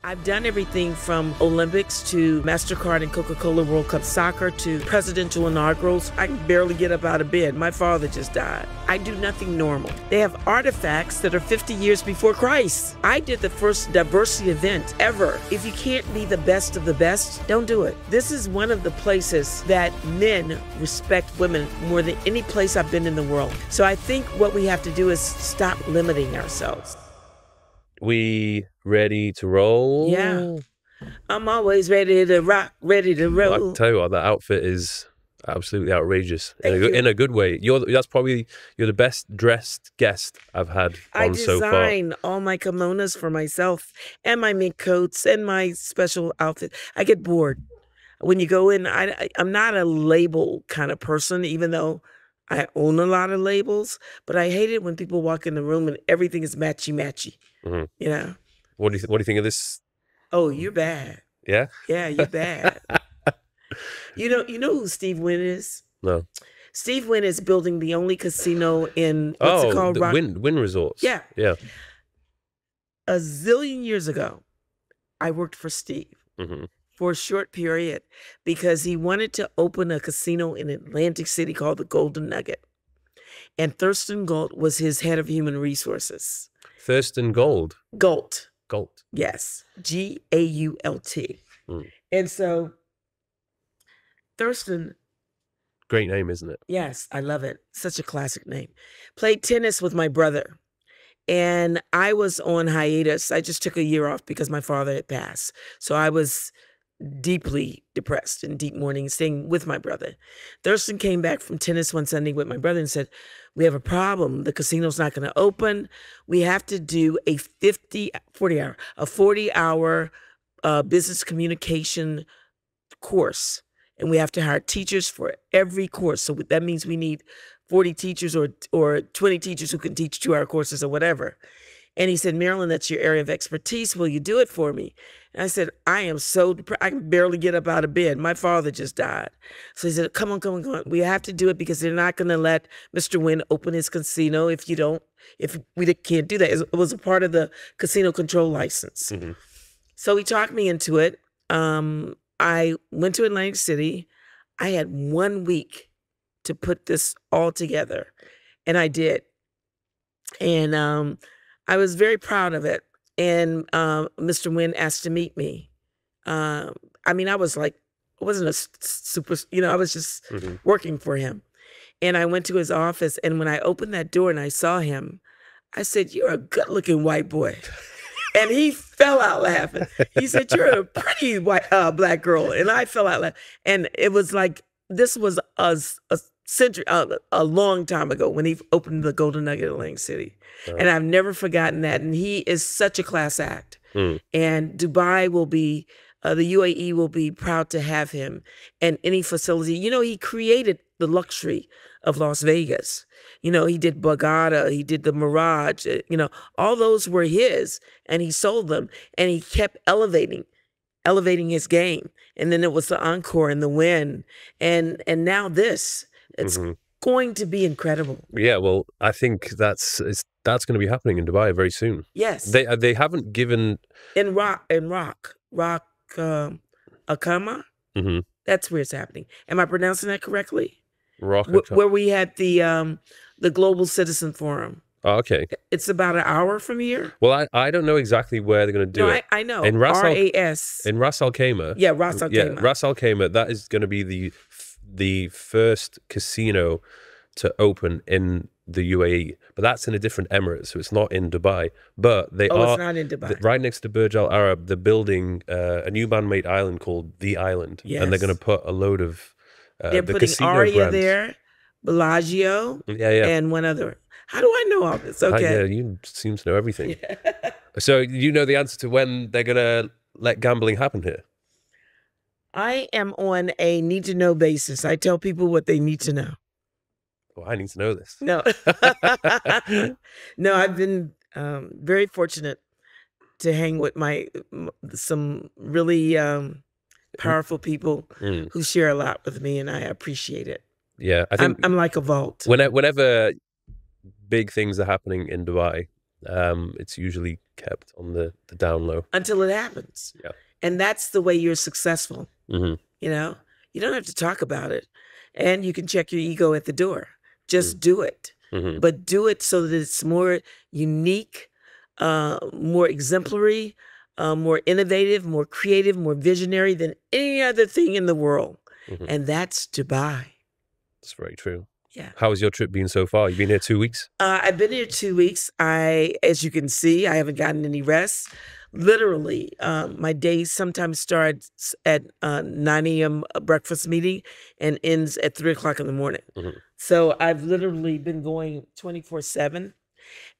I've done everything from Olympics to MasterCard and Coca-Cola World Cup soccer to presidential inaugurals. I can barely get up out of bed. My father just died. I do nothing normal. They have artifacts that are 50 years before Christ. I did the first diversity event ever. If you can't be the best of the best, don't do it. This is one of the places that men respect women more than any place I've been in the world. So I think what we have to do is stop limiting ourselves. We ready to roll? Yeah. I'm always ready to rock, ready to roll. Well, I tell you what, that outfit is absolutely outrageous in a good way. You're the best dressed guest I've had on so far. I design all my kimonos for myself and my mink coats and my special outfit. I get bored when you go in. I'm not a label kind of person, even though I own a lot of labels, but I hate it when people walk in the room and everything is matchy-matchy. Mm-hmm. You know? What do you think of this? Oh, you're bad. Yeah? Yeah, you're bad. You know who Steve Wynn is? No. Steve Wynn is building the only casino in, what's it called? Wynn Resorts. Yeah. Yeah. A zillion years ago, I worked for Steve. Mm-hmm. For a short period because he wanted to open a casino in Atlantic City called the Golden Nugget. And Thurston Gault was his head of human resources. Thurston Gault? Gault. Gault. Yes. G-A-U-L-T. Mm. And so Thurston. Great name, isn't it? Yes, I love it. Such a classic name. Played tennis with my brother. And I was on hiatus. I just took a year off because my father had passed. So I was deeply depressed in deep mourning, staying with my brother. Thurston came back from tennis one Sunday with my brother and said, we have a problem. The casino's not going to open. We have to do a 40-hour business communication course. And we have to hire teachers for every course. So that means we need 40 teachers or 20 teachers who can teach 2-hour courses or whatever. And he said, Mariyln, that's your area of expertise. Will you do it for me? And I said, I am so depressed. I can barely get up out of bed. My father just died. So he said, come on. We have to do it because they're not going to let Mr. Wynn open his casino if we can't do that. It was a part of the casino control license. Mm-hmm. So he talked me into it. I went to Atlantic City. I had 1 week to put this all together. And I did. And I was very proud of it. And Mr. Wynn asked to meet me. I wasn't a super, I was just working for him. And I went to his office. And when I opened that door and I saw him, I said, you're a good looking white boy. And he fell out laughing. He said, you're a pretty white black girl. And I fell out laughing. And it was like, this was a long time ago when he opened the Golden Nugget in Atlantic City. And I've never forgotten that. And he is such a class act. And Dubai will be, the UAE will be proud to have him. And any facility, he created the luxury of Las Vegas. He did Borgata, he did the Mirage, all those were his. And he sold them. And he kept elevating his game. And then it was the Encore and the Wynn. And now this. It's going to be incredible. Yeah, well, I think that's going to be happening in Dubai very soon. Yes, they haven't given in Rock Akama. That's where it's happening. Am I pronouncing that correctly? Rock where we had the Global Citizen Forum. Oh, okay. It's about an hour from here. Well, I don't know exactly where they're going to do it. I know. In RAS. In Ras Al Khaimah. Yeah, Ras Al Khaimah. Yeah, Ras Al Khaimah. That is going to be the first casino to open in the UAE, but that's in a different emirate, so it's not in Dubai. But it's not in Dubai. Right next to Burj Al Arab, they're building a new man-made island called the Island, and they're going to put a load of they're the putting casino Aria brands there, Bellagio, and one other. How do I know all this? Okay, yeah, you seem to know everything. Yeah. So you know the answer to when they're going to let gambling happen here? I am on a need-to-know basis. I tell people what they need to know. Well, I need to know this. No. No, I've been very fortunate to hang with some really powerful people who share a lot with me, and I appreciate it. Yeah, I think I'm like a vault. Whenever big things are happening in Dubai, It's usually kept on the down low until it happens. Yeah. And that's the way you're successful. Mm-hmm. You know, you don't have to talk about it, and you can check your ego at the door. Just do it, but do it so that it's more unique, more exemplary, more innovative, more creative, more visionary than any other thing in the world. And that's Dubai. That's very true. Yeah. How has your trip been so far? You've been here 2 weeks? I've been here 2 weeks. As you can see, I haven't gotten any rest. Literally, my day sometimes starts at 9 a.m. breakfast meeting and ends at 3 o'clock in the morning. So I've literally been going 24/7.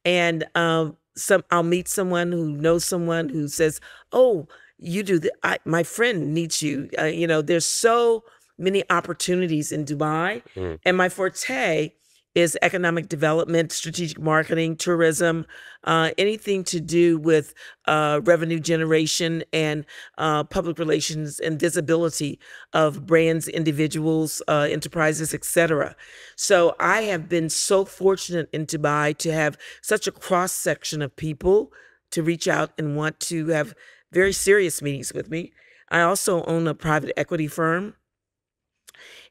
And I'll meet someone who knows someone who says, "Oh, you do that. My friend needs you." There's so many opportunities in Dubai, and my forte is economic development, strategic marketing, tourism, anything to do with revenue generation and public relations and visibility of brands, individuals, enterprises, etc. So I have been so fortunate in Dubai to have such a cross section of people to reach out and want to have very serious meetings with me. I also own a private equity firm,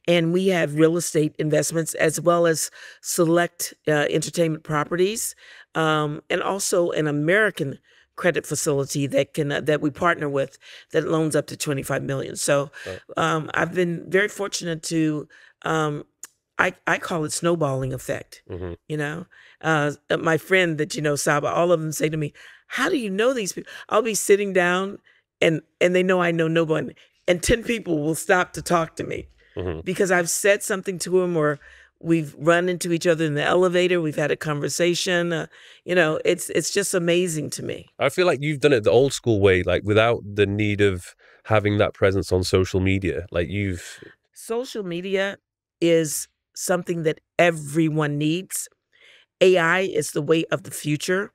and we have real estate investments as well as select entertainment properties, and also an American credit facility that we partner with that loans up to $25 million. So I've been very fortunate to, I call it snowballing effect. My friend that Saba, all of them say to me, "How do you know these people?" I'll be sitting down and they know I know nobody, and 10 people will stop to talk to me. Because I've said something to him, or we've run into each other in the elevator, we've had a conversation. It's just amazing to me. I feel like you've done it the old school way, like without the need of having that presence on social media. Social media is something that everyone needs. AI is the way of the future.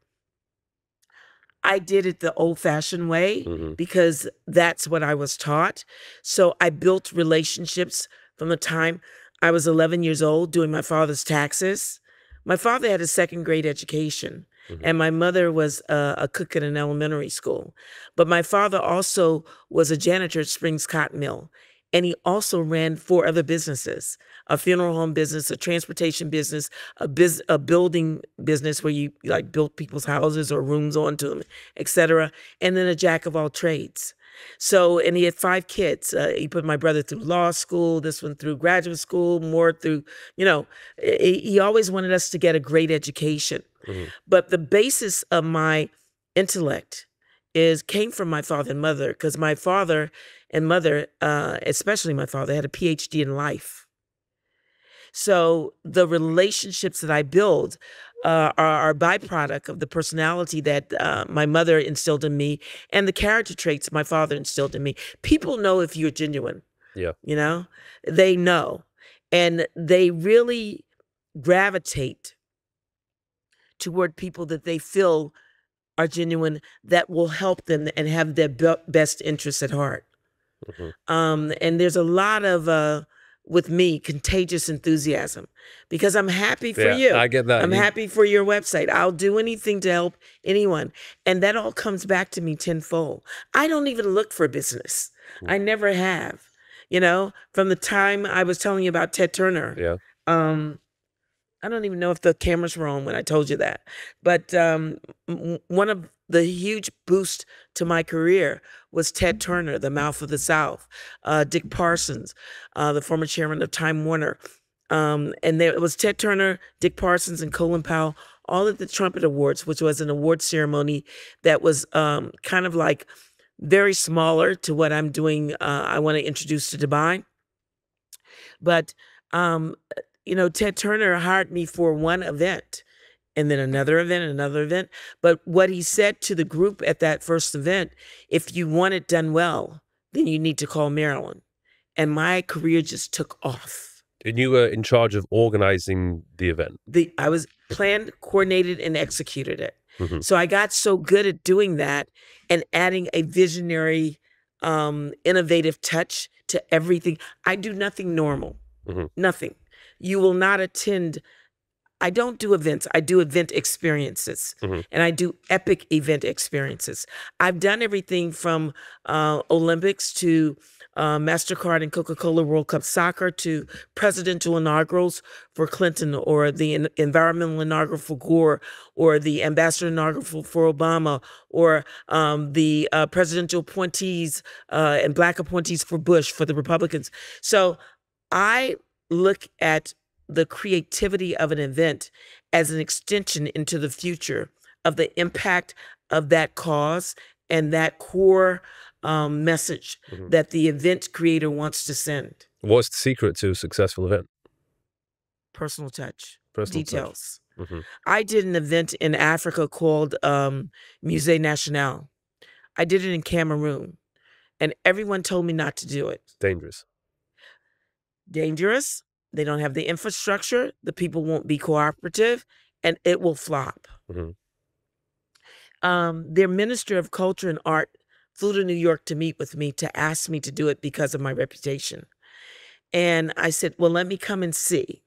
I did it the old-fashioned way because that's what I was taught. So I built relationships from the time I was 11 years old doing my father's taxes. My father had a second-grade education, and my mother was a cook at an elementary school. But my father also was a janitor at Springs Cotton Mill, and he also ran 4 other businesses: a funeral home business, a transportation business, a building business where you built people's houses or rooms onto them, etc., and then a jack of all trades. So, and he had 5 kids. He put my brother through law school, this one through graduate school, more through, he always wanted us to get a great education. But the basis of my intellect came from my father and mother, because my father and mother, especially my father, had a PhD in life. So the relationships that I build are a byproduct of the personality that my mother instilled in me and the character traits my father instilled in me. People know if you're genuine. Yeah. They know. And they really gravitate toward people that they feel are genuine, that will help them and have their best interests at heart. And there's a lot of, with me, contagious enthusiasm, because I'm happy for you. I get that. I'm happy for your website. I'll do anything to help anyone. And that all comes back to me tenfold. I don't even look for business. I never have. From the time I was telling you about Ted Turner. Yeah. I don't even know if the cameras were on when I told you that. But one of the huge boosts to my career was Ted Turner, the Mouth of the South, Dick Parsons, the former chairman of Time Warner. And there was Ted Turner, Dick Parsons, and Colin Powell, all at the Trumpet Awards, which was an award ceremony that was kind of like very smaller to what I'm doing. I want to introduce to Dubai. But Ted Turner hired me for one event, and then another event, and another event. But what he said to the group at that first event, if you want it done well, then you need to call Mariyln. And my career just took off. And you were in charge of organizing the event? I was planned, coordinated, and executed it. So I got so good at doing that and adding a visionary, innovative touch to everything. I do nothing normal. Nothing. You will not attend I don't do events. I do event experiences, and I do epic event experiences. I've done everything from Olympics to MasterCard and Coca-Cola World Cup Soccer to presidential inaugurals for Clinton, or the environmental inaugural for Gore, or the ambassador inaugural for Obama, or the presidential appointees and Black appointees for Bush, for the Republicans. So I look at the creativity of an event as an extension into the future of the impact of that cause and that core message that the event creator wants to send. What's the secret to a successful event? Personal touch, Personal details. touch. I did an event in Africa called Musée National. I did it in Cameroon, and everyone told me not to do it. Dangerous. Dangerous. They don't have the infrastructure. The people won't be cooperative, and it will flop. Their Minister of Culture and Art flew to New York to meet with me to ask me to do it because of my reputation. And I said, well, let me come and see.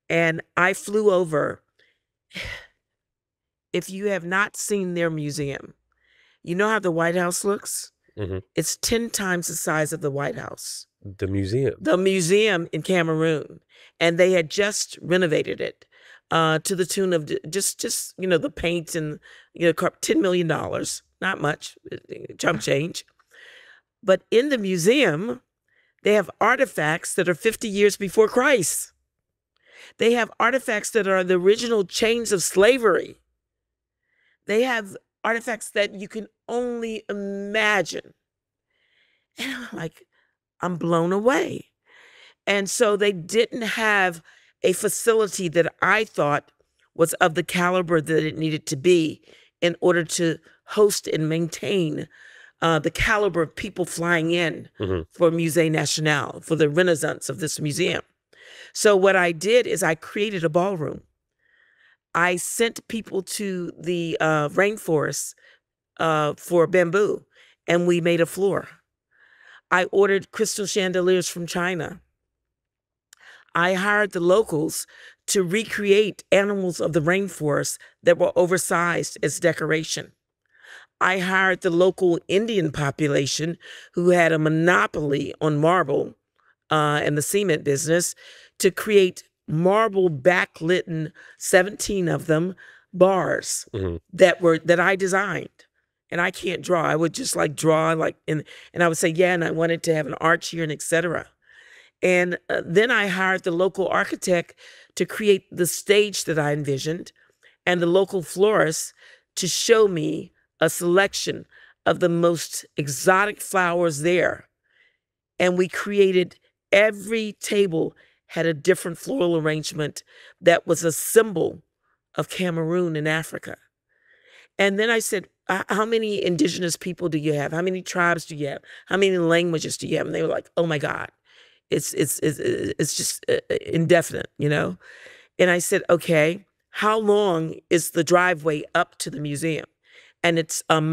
And I flew over. If you have not seen their museum, you know how the White House looks? It's 10 times the size of the White House. The museum? The museum in Cameroon. And they had just renovated it to the tune of just you know, the paint and, you know, $10 million. Not much, chump change. But in the museum, they have artifacts that are 50 years before Christ. They have artifacts that are the original chains of slavery. They have artifacts that you can only imagine. And I'm like, I'm blown away. And so they didn't have a facility that I thought was of the caliber that it needed to be in order to host and maintain the caliber of people flying in for Musée National, for the renaissance of this museum. So what I did is I created a ballroom. I sent people to the rainforest for bamboo, and we made a floor. I ordered crystal chandeliers from China. I hired the locals to recreate animals of the rainforest that were oversized as decoration. I hired the local Indian population who had a monopoly on marble and the cement business to create marble backlit, 17 of them, bars that I designed. And I can't draw. I would just like draw and I would say, yeah, and I wanted to have an arch here and etc. And then I hired the local architect to create the stage that I envisioned and the local florist to show me a selection of the most exotic flowers there. And we created, every table had a different floral arrangement that was a symbol of Cameroon in Africa. And then I said, how many indigenous people do you have? How many tribes do you have? How many languages do you have? And they were like, oh my God, it's just indefinite, you know? And I said, okay, how long is the driveway up to the museum? And it's 1.25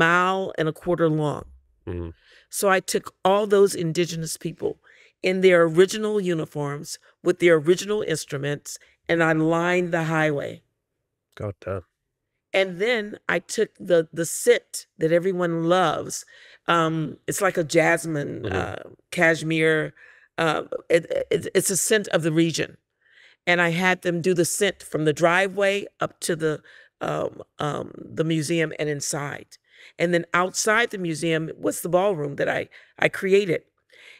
miles long. So I took all those indigenous people in their original uniforms with their original instruments, and I lined the highway. God damn. And then I took the scent that everyone loves. It's like a jasmine, cashmere. It's a scent of the region. And I had them do the scent from the driveway up to the museum and inside. And then outside the museum was the ballroom that I created.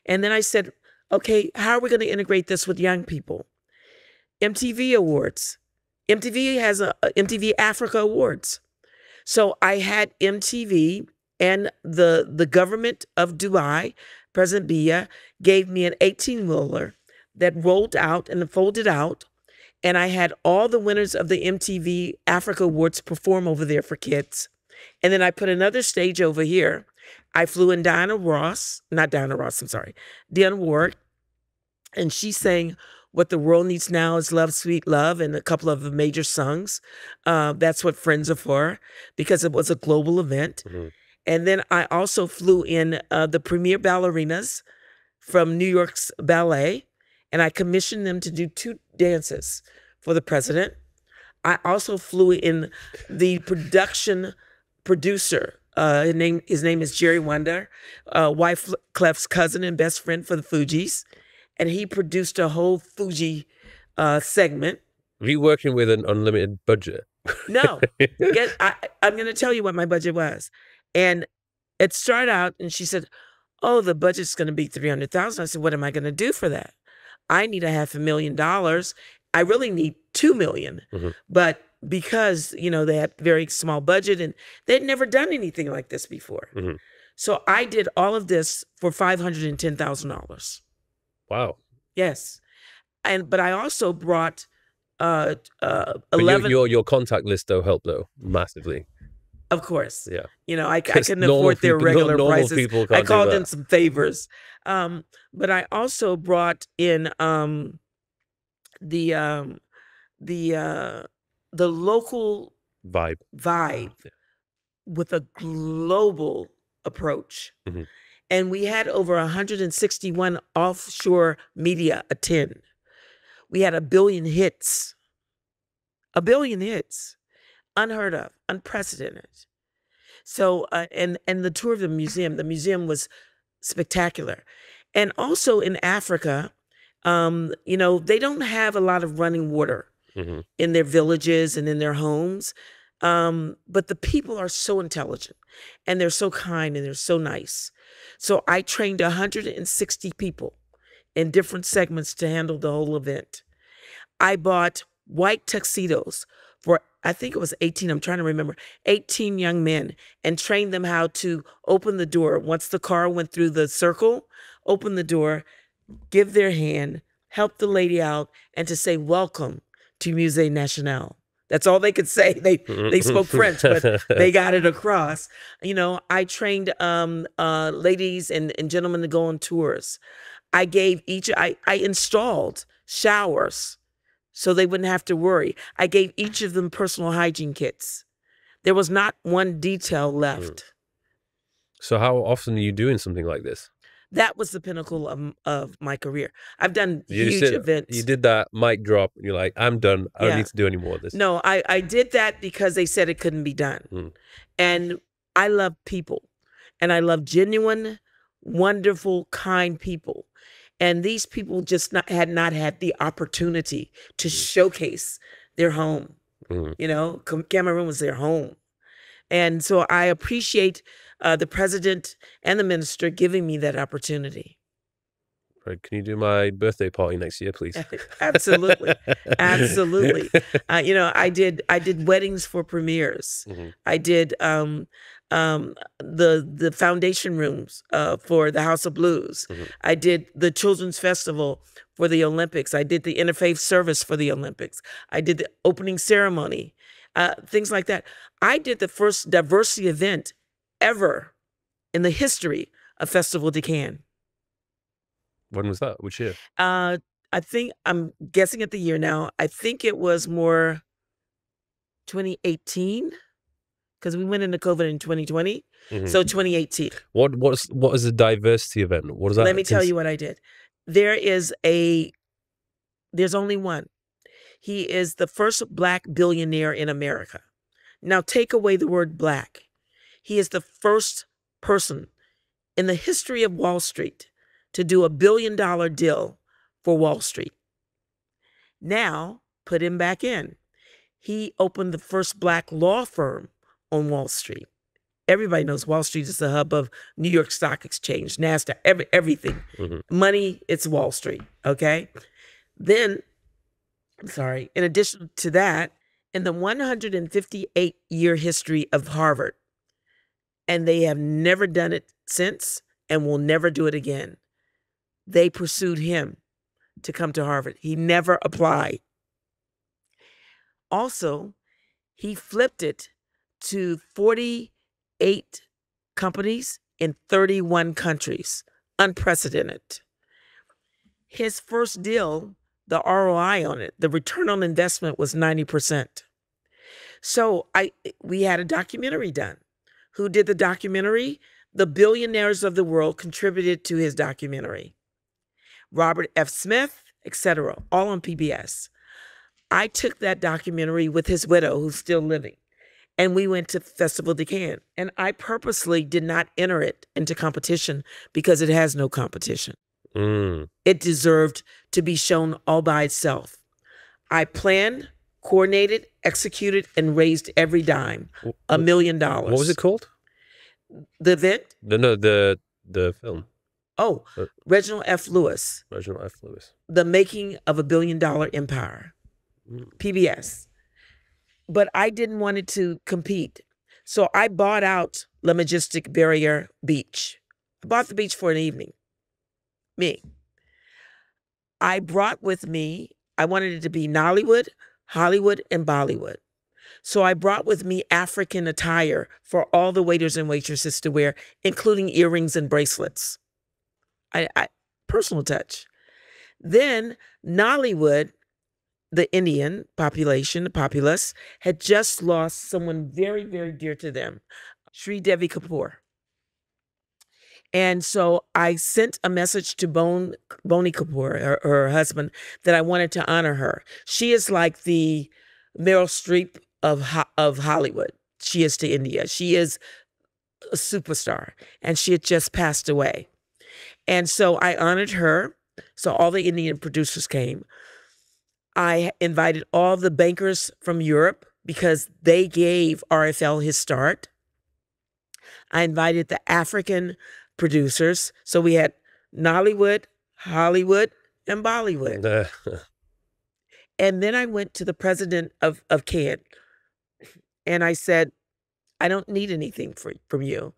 And then I said, okay, how are we going to integrate this with young people? MTV Awards. MTV has a MTV Africa Awards. So I had MTV and the government of Dubai, President Biya, gave me an 18-wheeler that rolled out and folded out. And I had all the winners of the MTV Africa Awards perform over there for kids. And then I put another stage over here. I flew in Diana Warwick, and she sang What the World Needs Now is Love, Sweet Love, and a couple of the major songs. That's what Friends are for, because it was a global event. And then I also flew in the premier ballerinas from New York's ballet, and I commissioned them to do 2 dances for the president. I also flew in the producer. His name is Jerry Wonder, Wyclef's cousin and best friend for the Fugees, and he produced a whole Fuji segment. Were you working with an unlimited budget? No, I'm going to tell you what my budget was, and it started out, and she said, "Oh, the budget's going to be $300,000." I said, "What am I going to do for that? I need $500,000. I really need $2 million." But because, you know, they had very small budget and they'd never done anything like this before. So I did all of this for $510,000. Wow. Yes. But I also brought 11. Your contact list though helped though massively. Of course. Yeah. You know, I couldn't afford their regular prices. I called in some favors. But I also brought in the local vibe with a global approach. And we had over 161 offshore media attend. We had 1 billion hits. 1 billion hits. Unheard of, unprecedented. So, and the tour of the museum was spectacular. And also in Africa, you know, they don't have a lot of running water in their villages and in their homes. But the people are so intelligent and they're so kind and they're so nice. So I trained 160 people in different segments to handle the whole event. I bought white tuxedos for, I think it was 18, I'm trying to remember, 18 young men, and trained them how to open the door. Once the car went through the circle, open the door, give their hand, help the lady out, and to say, "Welcome to Musée National." That's all they could say. They spoke French, but they got it across. You know, I trained ladies and gentlemen to go on tours. I gave I installed showers so they wouldn't have to worry. I gave each of them personal hygiene kits. There was not one detail left. So how often are you doing something like this? That was the pinnacle of my career. I've done huge events. You did that mic drop, and you're like, "I'm done. I don't need to do any more of this." No, I did that because they said it couldn't be done. And I love people. And I love genuine, wonderful, kind people. And these people just had not had the opportunity to showcase their home. You know, Cameroon was their home. And so I appreciate the president and the minister giving me that opportunity. Right. Can you do my birthday party next year, please? Absolutely. Absolutely. You know, I did weddings for premieres. I did the foundation rooms for the House of Blues. I did the Children's Festival for the Olympics. I did the interfaith service for the Olympics. I did the opening ceremony, things like that. I did the first diversity event ever in the history of Festival de Cannes. When was that? Which year? I think, I'm guessing at the year now. I think it was more 2018, because we went into COVID in 2020. So 2018. What is a diversity event? What is that? Let me tell you what I did. There's only one. He is the first Black billionaire in America. Now take away the word Black. He is the first person in the history of Wall Street to do $1 billion deal for Wall Street. Now, put him back in. He opened the first Black law firm on Wall Street. Everybody knows Wall Street is the hub of New York Stock Exchange, NASDAQ, everything. Money, it's Wall Street, okay? Then, I'm sorry, in addition to that, in the 158-year history of Harvard, and they have never done it since and will never do it again, they pursued him to come to Harvard. He never applied. Also, he flipped it to 48 companies in 31 countries. Unprecedented. His first deal, the ROI on it, the return on investment was 90%. So we had a documentary done. Who did the documentary? The billionaires of the world contributed to his documentary. Robert F. Smith, etc., all on PBS. I took that documentary with his widow, who's still living, and we went to Festival de Cannes. And I purposely did not enter it into competition because it has no competition. It deserved to be shown all by itself. I planned, coordinated, executed, and raised every dime, $1 million. What was it called? The event? No, the film. Oh, Reginald F. Lewis. Reginald F. Lewis. The Making of a $1 Billion Empire. PBS. But I didn't want it to compete. So I bought out La Majestic Barrier Beach. I bought the beach for an evening. Me. I brought with me, I wanted it to be Nollywood, Hollywood, and Bollywood. So I brought with me African attire for all the waiters and waitresses to wear, including earrings and bracelets. I personal touch. Then Nollywood, the Indian population, the populace, had just lost someone very, very dear to them, Sri Devi Kapoor. And so I sent a message to Boney Kapoor, her husband, that I wanted to honor her. She is like the Meryl Streep of Hollywood. She is to India. She is a superstar, and she had just passed away. And so I honored her. So all the Indian producers came. I invited all the bankers from Europe because they gave RFL his start. I invited the African producers. So we had Nollywood, Hollywood, and Bollywood. And then I went to the president of Cannes, and I said, I don't need anything from you.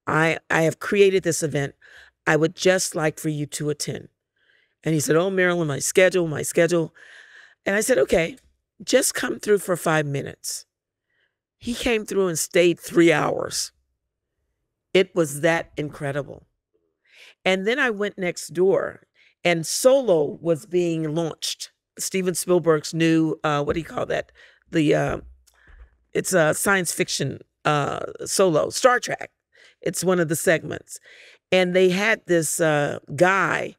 I have created this event. I would just like for you to attend. And he said, oh, Mariyln, my schedule. And I said, okay, just come through for 5 minutes. He came through and stayed 3 hours. It was that incredible. And then I went next door, and Solo was being launched. Steven Spielberg's new, what do you call that? It's a science fiction Solo, Star Trek. It's one of the segments. And they had this guy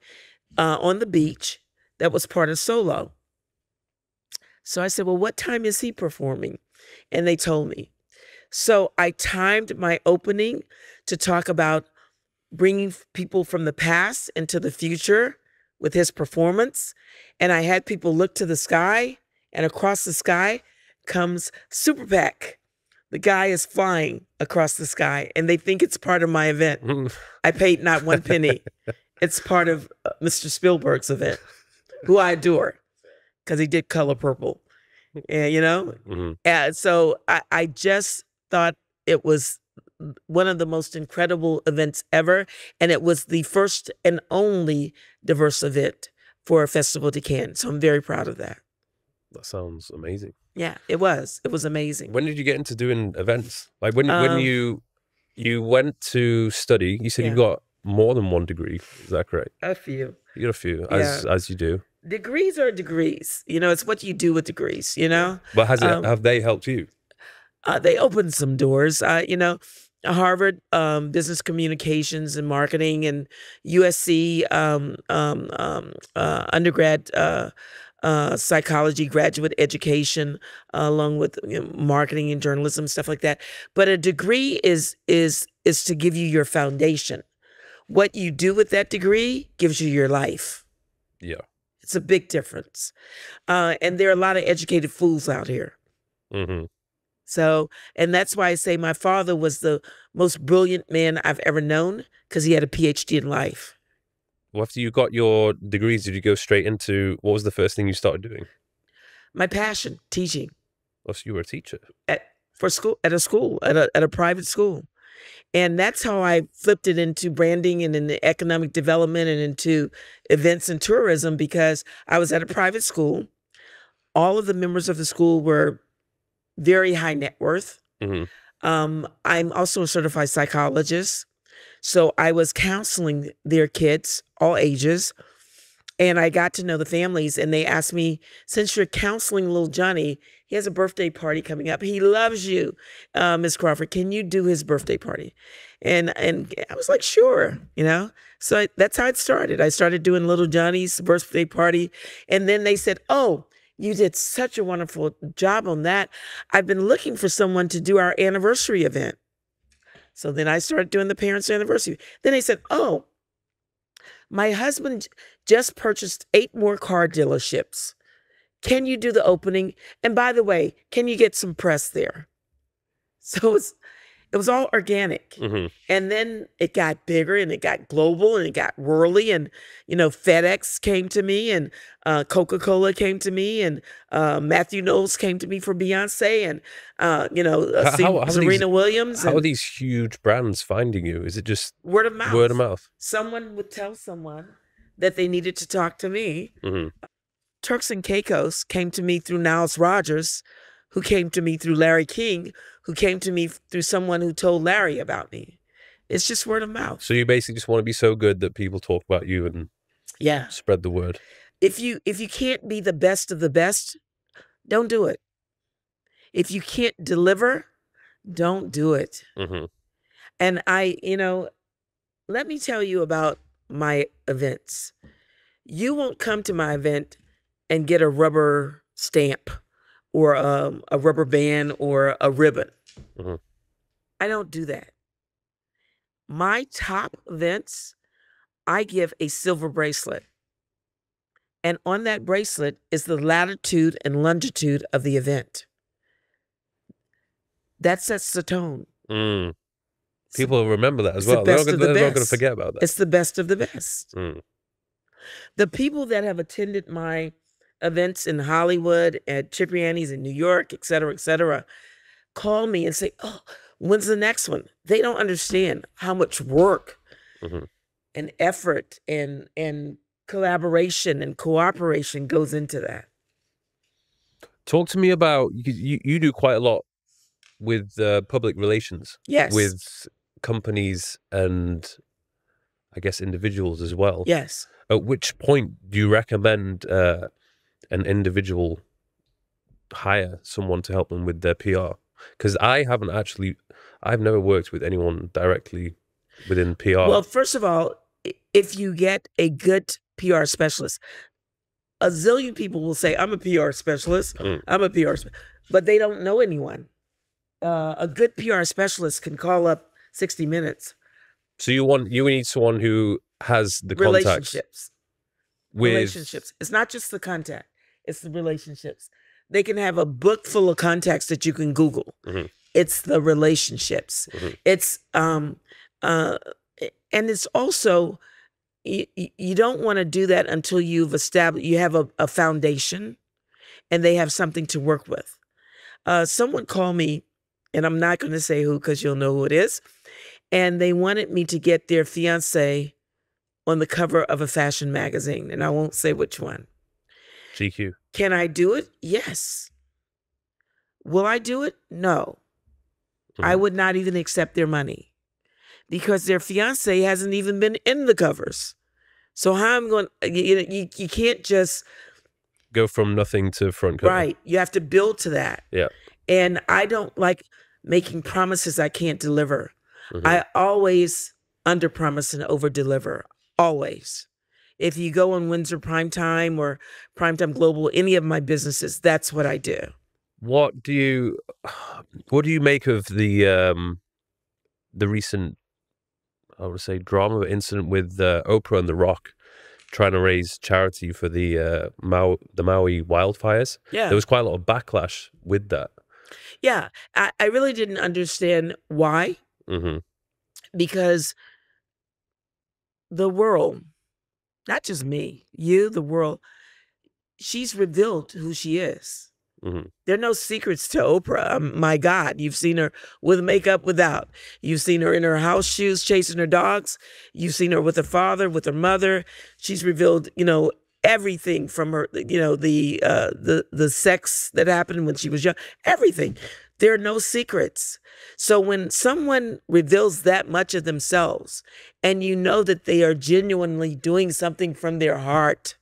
on the beach that was part of Solo. So I said, well, what time is he performing? And they told me. So I timed my opening to talk about bringing people from the past into the future with his performance. And I had people look to the sky, and across the sky comes Super Pac. The guy is flying across the sky, and they think it's part of my event. I paid not one penny. It's part of Mr. Spielberg's event, who I adore, because he did Color Purple. And, you know? And so I just thought it was one of the most incredible events ever. And it was the first and only diverse event for Festival de Cannes. So I'm very proud of that. That sounds amazing. Yeah, it was. It was amazing. When did you get into doing events? Like when you went to study, you said you got more than one degree. Is that correct? A few. You got a few, as you do. Degrees are degrees. You know, it's what you do with degrees, you know? But have they helped you? They opened some doors. You know, Harvard Business Communications and Marketing, and USC undergrad psychology, graduate education, along with marketing and journalism, stuff like that. But a degree is to give you your foundation. What you do with that degree gives you your life. Yeah. It's a big difference. And there are a lot of educated fools out here. So, and that's why I say my father was the most brilliant man I've ever known, because he had a PhD in life. Well, after you got your degrees, did you go straight into, what was the first thing you started doing? My passion, teaching. Oh, so you were a teacher? At a private school. And that's how I flipped it into branding and into economic development and into events and tourism, because I was at a private school. All of the members of the school were very high net worth. I'm also a certified psychologist. So I was counseling their kids, all ages, and I got to know the families, and they asked me, since you're counseling little Johnny, he has a birthday party coming up. He loves you, Ms. Crawford. Can you do his birthday party? And I was like, sure, you know? So that's how it started. I started doing little Johnny's birthday party. And then they said, oh, You did such a wonderful job on that. I've been looking for someone to do our anniversary event. So then I started doing the parents' anniversary. Then they said, oh, my husband just purchased 8 more car dealerships. Can you do the opening? And by the way, can you get some press there? So it was all organic. Mm-hmm. And then it got bigger and it got global and it got worldly. And, FedEx came to me and Coca-Cola came to me and Matthew Knowles came to me for Beyonce and, Serena Williams. How are these huge brands finding you? Is it just word of mouth? Word of mouth. Someone would tell someone that they needed to talk to me. Mm-hmm. Turks and Caicos came to me through Niles Rogers, who came to me through Larry King, who came to me through someone who told Larry about me. It's just word of mouth. So you basically just want to be so good that people talk about you and spread the word. If you can't be the best of the best, don't do it. If you can't deliver, don't do it. Mm-hmm. And let me tell you about my events. You won't come to my event and get a rubber stamp or a rubber band or a ribbon. Mm-hmm. I don't do that. My top events, I give a silver bracelet. And on that bracelet is the latitude and longitude of the event. That sets the tone. Mm. People will remember that as well. They're not going to forget about that. It's the best of the best. Mm. The people that have attended my events in Hollywood, at Cipriani's in New York, et cetera, call me and say, oh, when's the next one? They don't understand how much work and effort and collaboration and cooperation goes into that. Talk to me about, you do quite a lot with public relations. Yes. With companies and I guess individuals as well. Yes. At which point do you recommend an individual hire someone to help them with their PR? Because I've never worked with anyone directly within PR. Well, first of all, if you get a good PR specialist, a zillion people will say, I'm a PR specialist, I'm a PR specialist, but they don't know anyone. A good PR specialist can call up 60 Minutes. So you need someone who has the relationships. Relationships. It's not just the contact, it's the relationships. They can have a book full of contacts that you can Google. Mm-hmm. It's the relationships. Mm-hmm. It's and it's also, you don't want to do that until you have a foundation and they have something to work with. Someone called me, and I'm not going to say who because you'll know who it is, and they wanted me to get their fiance on the cover of a fashion magazine, and I won't say which one. GQ. Can I do it? Yes. Will I do it? No. Mm-hmm. I would not even accept their money because their fiance hasn't even been in the covers. So how I'm going, you can't just go from nothing to front cover. Right. You have to build to that. Yeah. And I don't like making promises I can't deliver. Mm-hmm. I always underpromise and overdeliver. Always. If you go on Windsor Primetime or Primetime Global, any of my businesses, that's what I do. What do you make of the recent, I would say, drama incident with Oprah and The Rock trying to raise charity for the Maui wildfires? Yeah. There was quite a lot of backlash with that. Yeah. I really didn't understand why. Mm-hmm. Because the world, not just me, the world, she's revealed who she is. Mm-hmm. There are no secrets to Oprah. My God, you've seen her with makeup, without. You've seen her in her house shoes chasing her dogs. You've seen her with her father, with her mother. She's revealed, everything from her, the sex that happened when she was young, everything. There are no secrets. So when someone reveals that much of themselves and you know that they are genuinely doing something from their heart,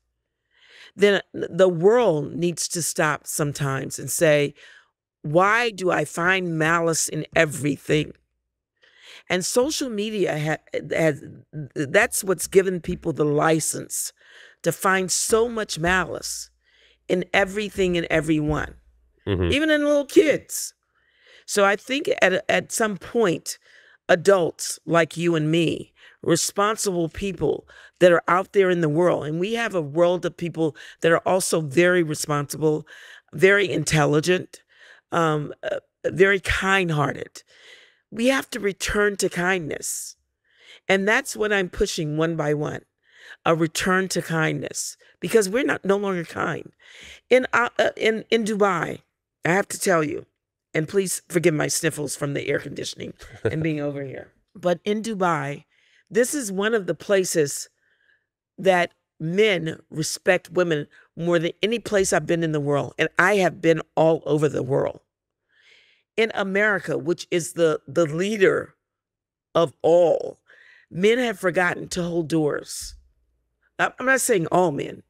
then the world needs to stop sometimes and say, why do I find malice in everything? And social media that's what's given people the license to find so much malice in everything and everyone, Mm-hmm. even in little kids. So I think at some point, adults like you and me, responsible people that are out there in the world, and we have a world of people that are also very responsible, very intelligent, very kind-hearted. We have to return to kindness. And that's what I'm pushing one by one, a return to kindness, because we're no longer kind. In Dubai, I have to tell you, and please forgive my sniffles from the air conditioning and being over here. But in Dubai, this is one of the places that men respect women more than any place I've been in the world. And I have been all over the world. In America, which is the leader of all, men have forgotten to hold doors. I'm not saying all men.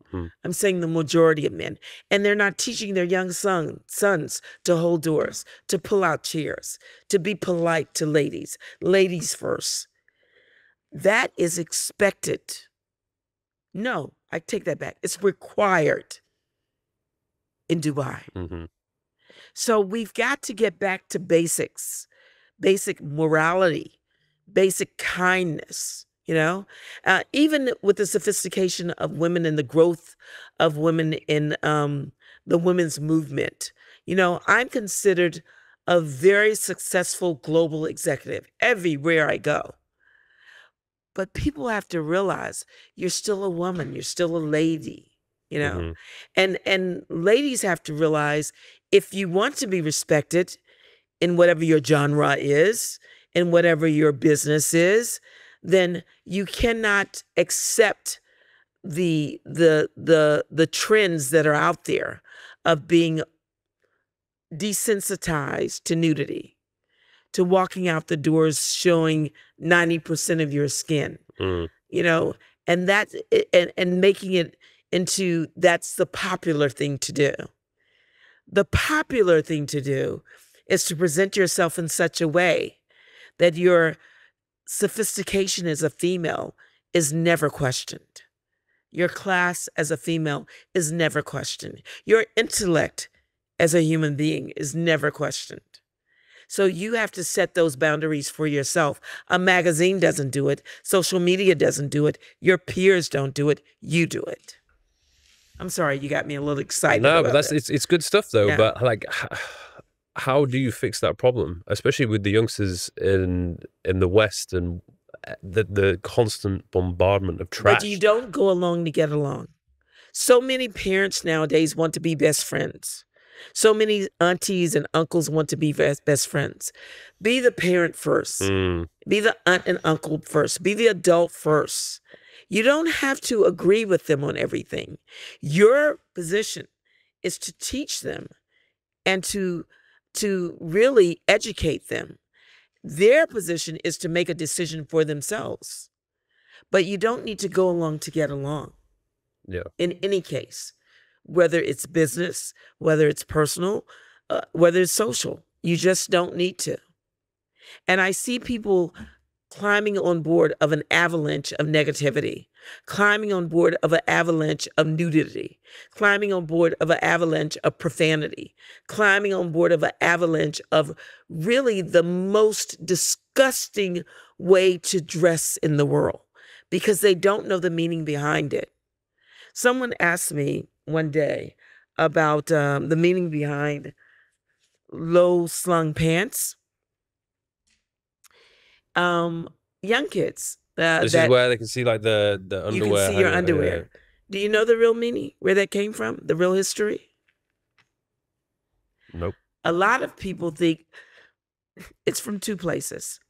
I'm saying the majority of men. And they're not teaching their young sons to hold doors, to pull out chairs, to be polite to ladies. Ladies first. That is expected. No, I take that back. It's required in Dubai. Mm-hmm. So we've got to get back to basics, basic morality, basic kindness. You know, even with the sophistication of women and the growth of women in the women's movement, you know, I'm considered a very successful global executive everywhere I go. But people have to realize you're still a woman, you're still a lady, you know, and ladies have to realize if you want to be respected in whatever your genre is, in whatever your business is, then you cannot accept the trends that are out there of being desensitized to nudity, to walking out the doors showing 90% of your skin, you know, and that and making it into that's the popular thing to do. The popular thing to do is to present yourself in such a way that your sophistication as a female is never questioned. Your class as a female is never questioned. Your intellect as a human being is never questioned. So you have to set those boundaries for yourself. A magazine doesn't do it. Social media doesn't do it. Your peers don't do it. You do it. I'm sorry, you got me a little excited. No, about but that. it's good stuff though. Yeah. But like, how do you fix that problem, especially with the youngsters in the West and the constant bombardment of trash? But you don't go along to get along. So many parents nowadays want to be best friends. So many aunties and uncles want to be best friends. Be the parent first. Be the aunt and uncle first. Be the adult first. You don't have to agree with them on everything. Your position is to teach them and to really educate them. Their position is to make a decision for themselves. But you don't need to go along to get along. Yeah. In any case, whether it's business, whether it's personal, whether it's social, you just don't need to. And I see people climbing on board of an avalanche of negativity, climbing on board of an avalanche of nudity, climbing on board of an avalanche of profanity, climbing on board of an avalanche of really the most disgusting way to dress in the world because they don't know the meaning behind it. Someone asked me one day about the meaning behind low slung pants. Young kids. This is where they can see like the underwear. You can see your underwear. Do you know the real meaning? Where that came from? The real history? Nope. A lot of people think it's from two places.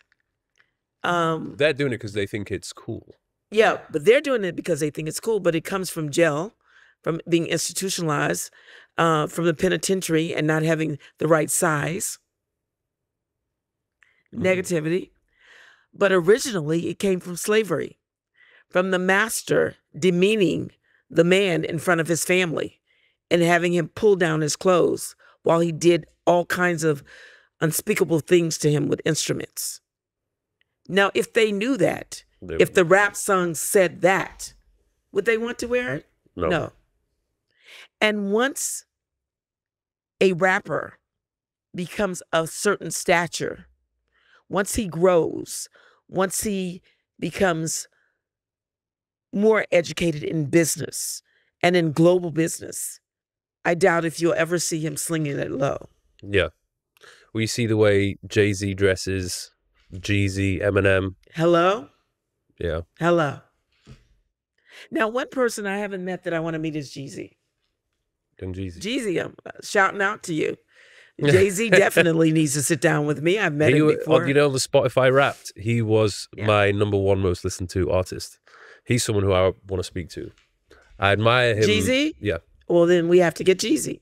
They're doing it because they think it's cool. Yeah, but they're doing it because they think it's cool. But it comes from jail, from being institutionalized, from the penitentiary and not having the right size. Negativity. But originally, it came from slavery, from the master demeaning the man in front of his family and having him pull down his clothes while he did all kinds of unspeakable things to him with instruments. Now, if they knew that, if the rap song said that, would they want to wear it? No. And once a rapper becomes a certain stature, once he grows, once he becomes more educated in business and in global business, I doubt if you'll ever see him slinging it low. Yeah. We see the way Jay-Z dresses, Jeezy, Eminem. Hello? Yeah. Hello. Now, one person I haven't met that I want to meet is Jeezy. And Jeezy. Jeezy, I'm shouting out to you. Jay-Z definitely needs to sit down with me. I've met him before. You know, the Spotify Wrapped, he was my #1 most listened to artist. He's someone who I want to speak to. I admire him. Jeezy? Yeah. Well, then we have to get Jeezy.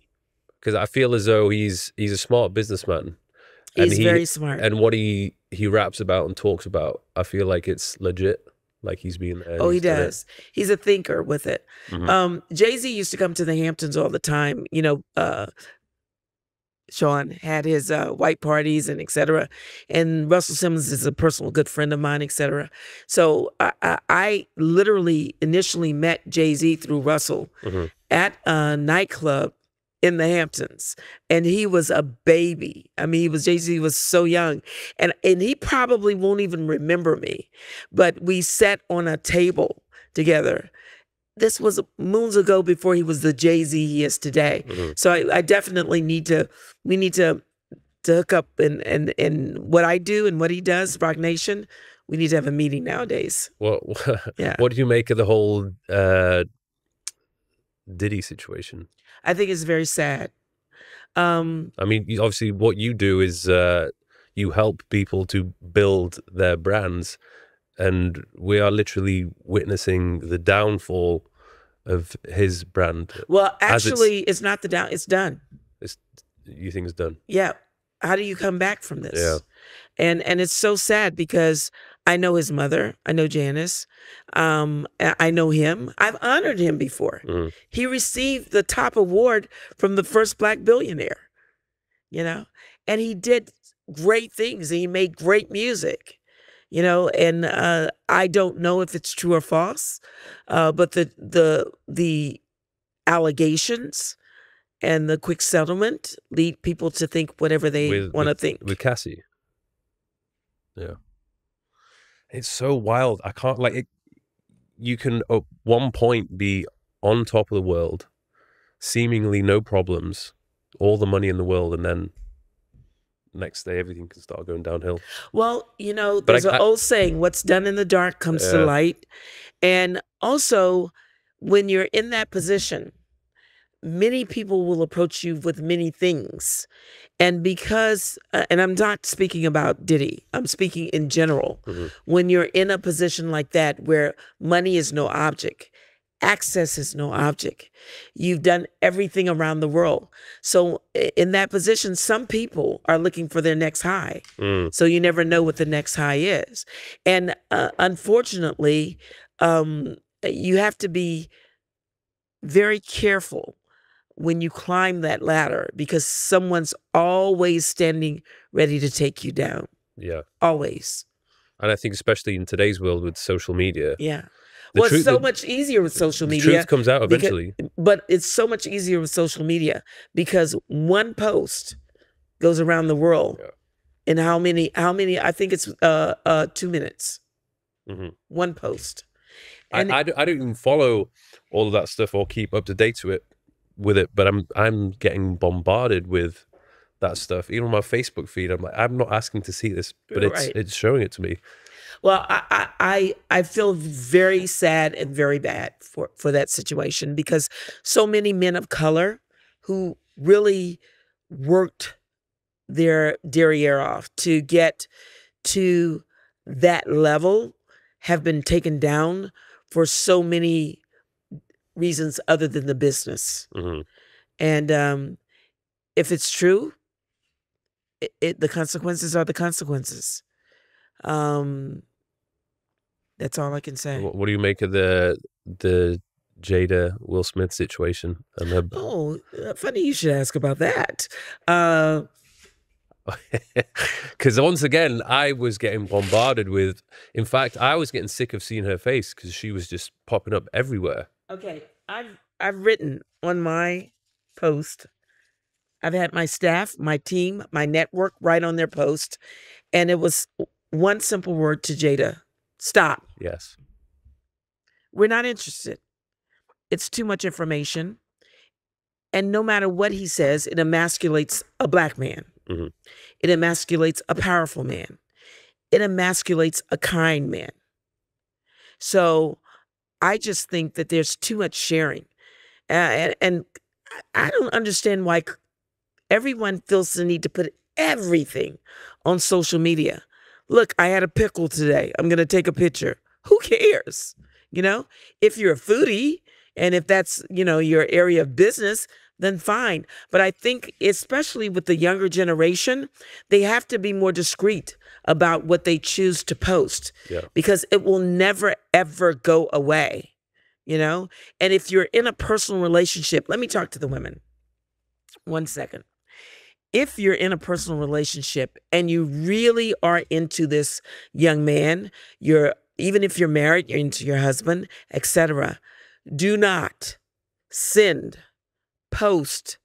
Because I feel as though he's a smart businessman. He's very smart. And what he raps about and talks about, I feel like it's legit. Like he's being there. Oh, he does. He's a thinker with it. Jay-Z used to come to the Hamptons all the time. You know, Sean had his white parties and et cetera. And Russell Simmons is a personal good friend of mine, et cetera. So I literally initially met Jay-Z through Russell at a nightclub in the Hamptons, and he was a baby. I mean, Jay-Z was so young, and he probably won't even remember me, but we sat on a table together. This was moons ago before he was the Jay-Z he is today. So I definitely we need to hook up, and what I do and what he does, Rock Nation, we need to have a meeting nowadays. Well, yeah. What do you make of the whole Diddy situation? I think it's very sad. I mean, obviously what you do is you help people to build their brands, and we are literally witnessing the downfall of his brand. Well, actually, it's not the down. It's done. You think it's done? Yeah. How do you come back from this? Yeah. And it's so sad because I know his mother. I know Janice. I know him. I've honored him before. He received the top award from the first Black billionaire, you know, and he did great things. He made great music, you know, and I don't know if it's true or false, but the allegations and the quick settlement lead people to think whatever they want to think. With Cassie. Yeah. It's so wild. I can't, like, it, you can at one point be on top of the world, seemingly no problems, all the money in the world, and then next day everything can start going downhill. Well, you know, there's an old saying, what's done in the dark comes to light. And also, when you're in that position, many people will approach you with many things. And because, and I'm not speaking about Diddy, I'm speaking in general. When you're in a position like that where money is no object, access is no object, you've done everything around the world. So in that position, some people are looking for their next high. So you never know what the next high is. And unfortunately, you have to be very careful when you climb that ladder, because someone's always standing ready to take you down. Yeah. Always. And I think especially in today's world with social media. Yeah. Well, it's so much easier with social media. The truth comes out eventually. But it's so much easier with social media because one post goes around the world. And how many, I think it's 2 minutes. One post. And I don't even follow all of that stuff or keep up to date with it, but I'm getting bombarded with that stuff. Even on my Facebook feed, I'm like, I'm not asking to see this, but it's showing it to me. Well, I feel very sad and very bad for that situation, because so many men of color who really worked their derriere off to get to that level have been taken down for so many reasons other than the business. And if it's true, the consequences are the consequences. That's all I can say. What do you make of the Jada Will Smith situation? Oh, funny you should ask about that. Because once again, I was getting bombarded with, in fact, I was getting sick of seeing her face because she was just popping up everywhere. Okay, I've written on my post. I've had my staff, my team, my network write on their post, and it was one simple word to Jada: stop. Yes. We're not interested. It's too much information. And no matter what he says, it emasculates a Black man. Mm-hmm. It emasculates a powerful man. It emasculates a kind man. So I just think that there's too much sharing. And I don't understand why everyone feels the need to put everything on social media. Look, I had a pickle today. I'm going to take a picture. Who cares? You know, if you're a foodie and if that's, you know, your area of business, then fine. But I think especially with the younger generation, they have to be more discreet about what they choose to post, because it will never, ever go away, you know? And if you're in a personal relationship, let me talk to the women. 1 second. If you're in a personal relationship and you really are into this young man, even if you're married, you're into your husband, etc., do not send, post,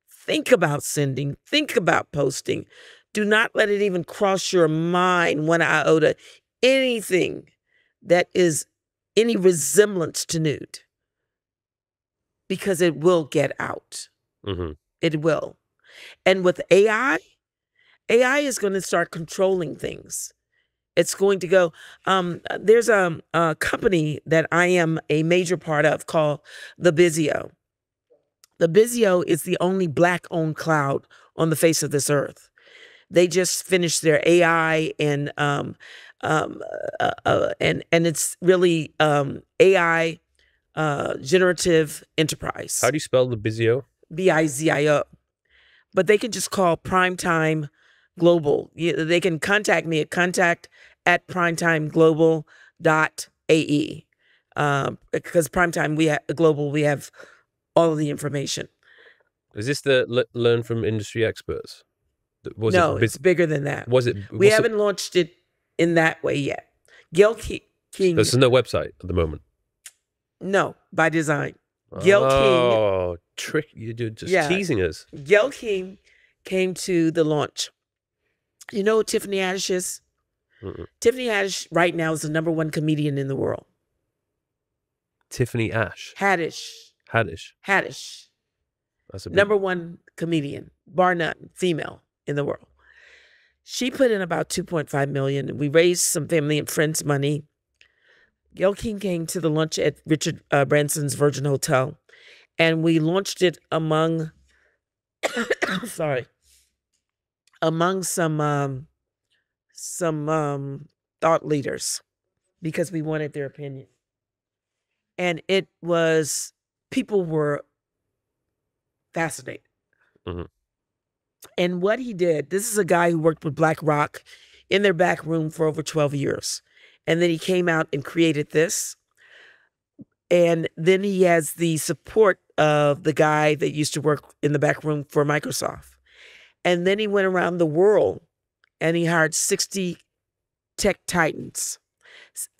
think about sending, think about posting. Do not let it even cross your mind 1 iota anything that is any resemblance to nude, because it will get out. Mm-hmm. It will. And with AI is going to start controlling things. It's going to go, there's a company that I am a major part of called the Bizio. The Bizio is the only Black-owned cloud on the face of this earth. They just finished their AI and it's really AI generative enterprise. How do you spell the Bizio? Bizio. But they can just call Primetime Global. They can contact me at contact@primetimeglobal.ae. Because Primetime Global, we have all of the information. Is this the learn from industry experts? No, it's bigger than that. We haven't launched it in that way yet. Gail King. There's no website at the moment. No, by design. Gail King. Oh, trick! You're just teasing us. Gail King came to the launch. You know who Tiffany Haddish is? Mm-mm. Tiffany Haddish right now is the #1 comedian in the world. Tiffany Haddish. That's a #1 comedian, bar none, female in the world. She put in about $2.5 million. We raised some family and friends money. Gail King came to the lunch at Richard Branson's Virgin Hotel, and we launched it among, among some thought leaders, because we wanted their opinion. And people were fascinated. Mm-hmm. And what he did, this is a guy who worked with Black Rock in their back room for over 12 years. And then he came out and created this. And then he has the support of the guy that used to work in the back room for Microsoft. And then he went around the world and he hired 60 tech titans.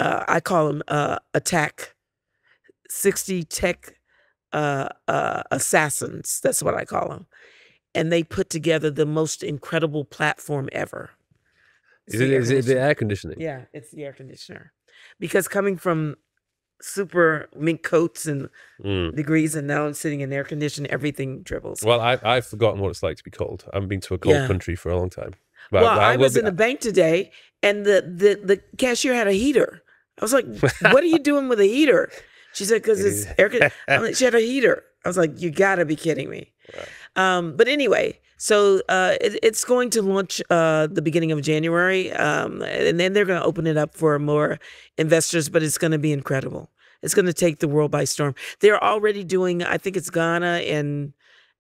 I call them 60 tech assassins. That's what I call them. And they put together the most incredible platform ever. Is it the air conditioning? Yeah, it's the air conditioner. Because coming from super mink coats and degrees, and now I'm sitting in air conditioning, everything dribbles. Well, I've forgotten what it's like to be cold. I haven't been to a cold country for a long time. But I was in the bank today, and the cashier had a heater. I was like, "What are you doing with a heater?" She said, "Because it's air conditioning." She had a heater. I was like, "You gotta be kidding me." Wow. But anyway, so it's going to launch the beginning of January, and then they're going to open it up for more investors, but it's going to be incredible. It's going to take the world by storm. They're already doing, I think it's Ghana and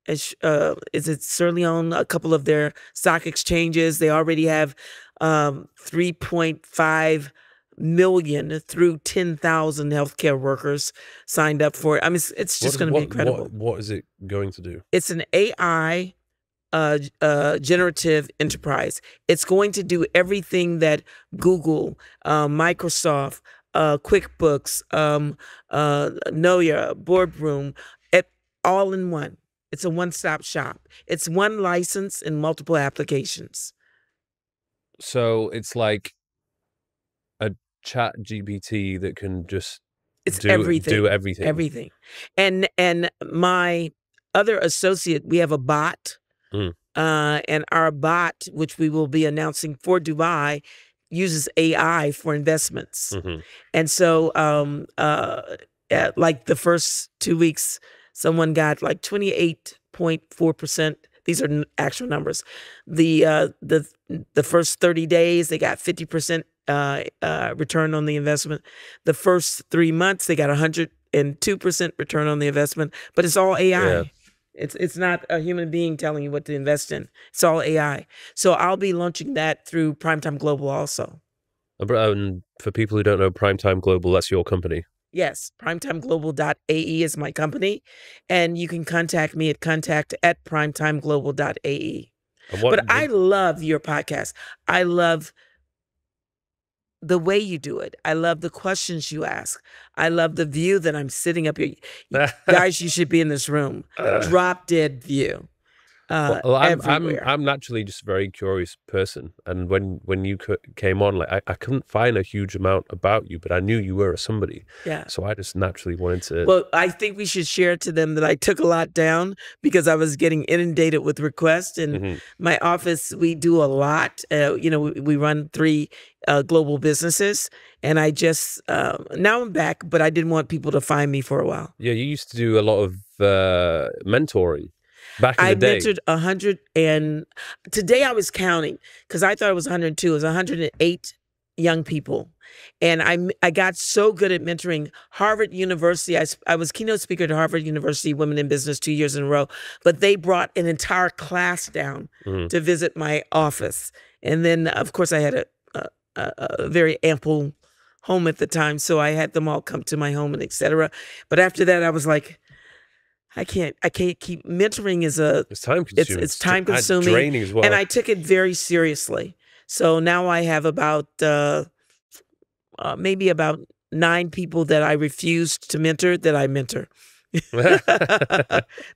is it Sierra Leone, a couple of their stock exchanges. They already have 3.5 million through 10,000 healthcare workers signed up for it. I mean, it's just going to be incredible. What is it going to do? It's an AI generative enterprise. It's going to do everything that Google, Microsoft, QuickBooks, Know Your Boardroom, all in one. It's a one-stop shop. It's one license and multiple applications. So it's like a chat GPT that can just It's do everything. everything. Everything. And my other associate, we have a bot. And our bot, which we will be announcing for Dubai, uses AI for investments. And so like the first 2 weeks, someone got like 28.4%. These are actual numbers. The first 30 days, they got 50% return on the investment. The first 3 months, they got 102% return on the investment. But it's all AI. Yeah. It's not a human being telling you what to invest in. It's all AI. So I'll be launching that through Primetime Global also. And for people who don't know, Primetime Global, that's your company. Yes, primetimeglobal.ae is my company, and you can contact me at contact@primetimeglobal.ae. But I love your podcast. I love the way you do it. I love the questions you ask. I love the view that I'm sitting up here. Guys, you should be in this room. Drop dead view. Well, everywhere. I'm naturally just a very curious person, and when you came on, like I couldn't find a huge amount about you, but I knew you were somebody. Yeah. So I just naturally wanted to. Well, I think we should share to them that I took a lot down because I was getting inundated with requests. And my office, we do a lot. You know, we run 3 global businesses, and I just now I'm back, but I didn't want people to find me for a while. Yeah, you used to do a lot of mentoring. Back in the day. I mentored 100, and today I was counting because I thought it was 102. It was 108 young people, and I got so good at mentoring. Harvard University, I was keynote speaker at Harvard University Women in Business 2 years in a row, but they brought an entire class down to visit my office, and then of course I had a very ample home at the time, so I had them all come to my home and etc. But after that, I was like, I can't keep mentoring. It's time consuming. It's time consuming, draining as well. And I took it very seriously. So now I have about maybe about 9 people that I refused to mentor that I mentor.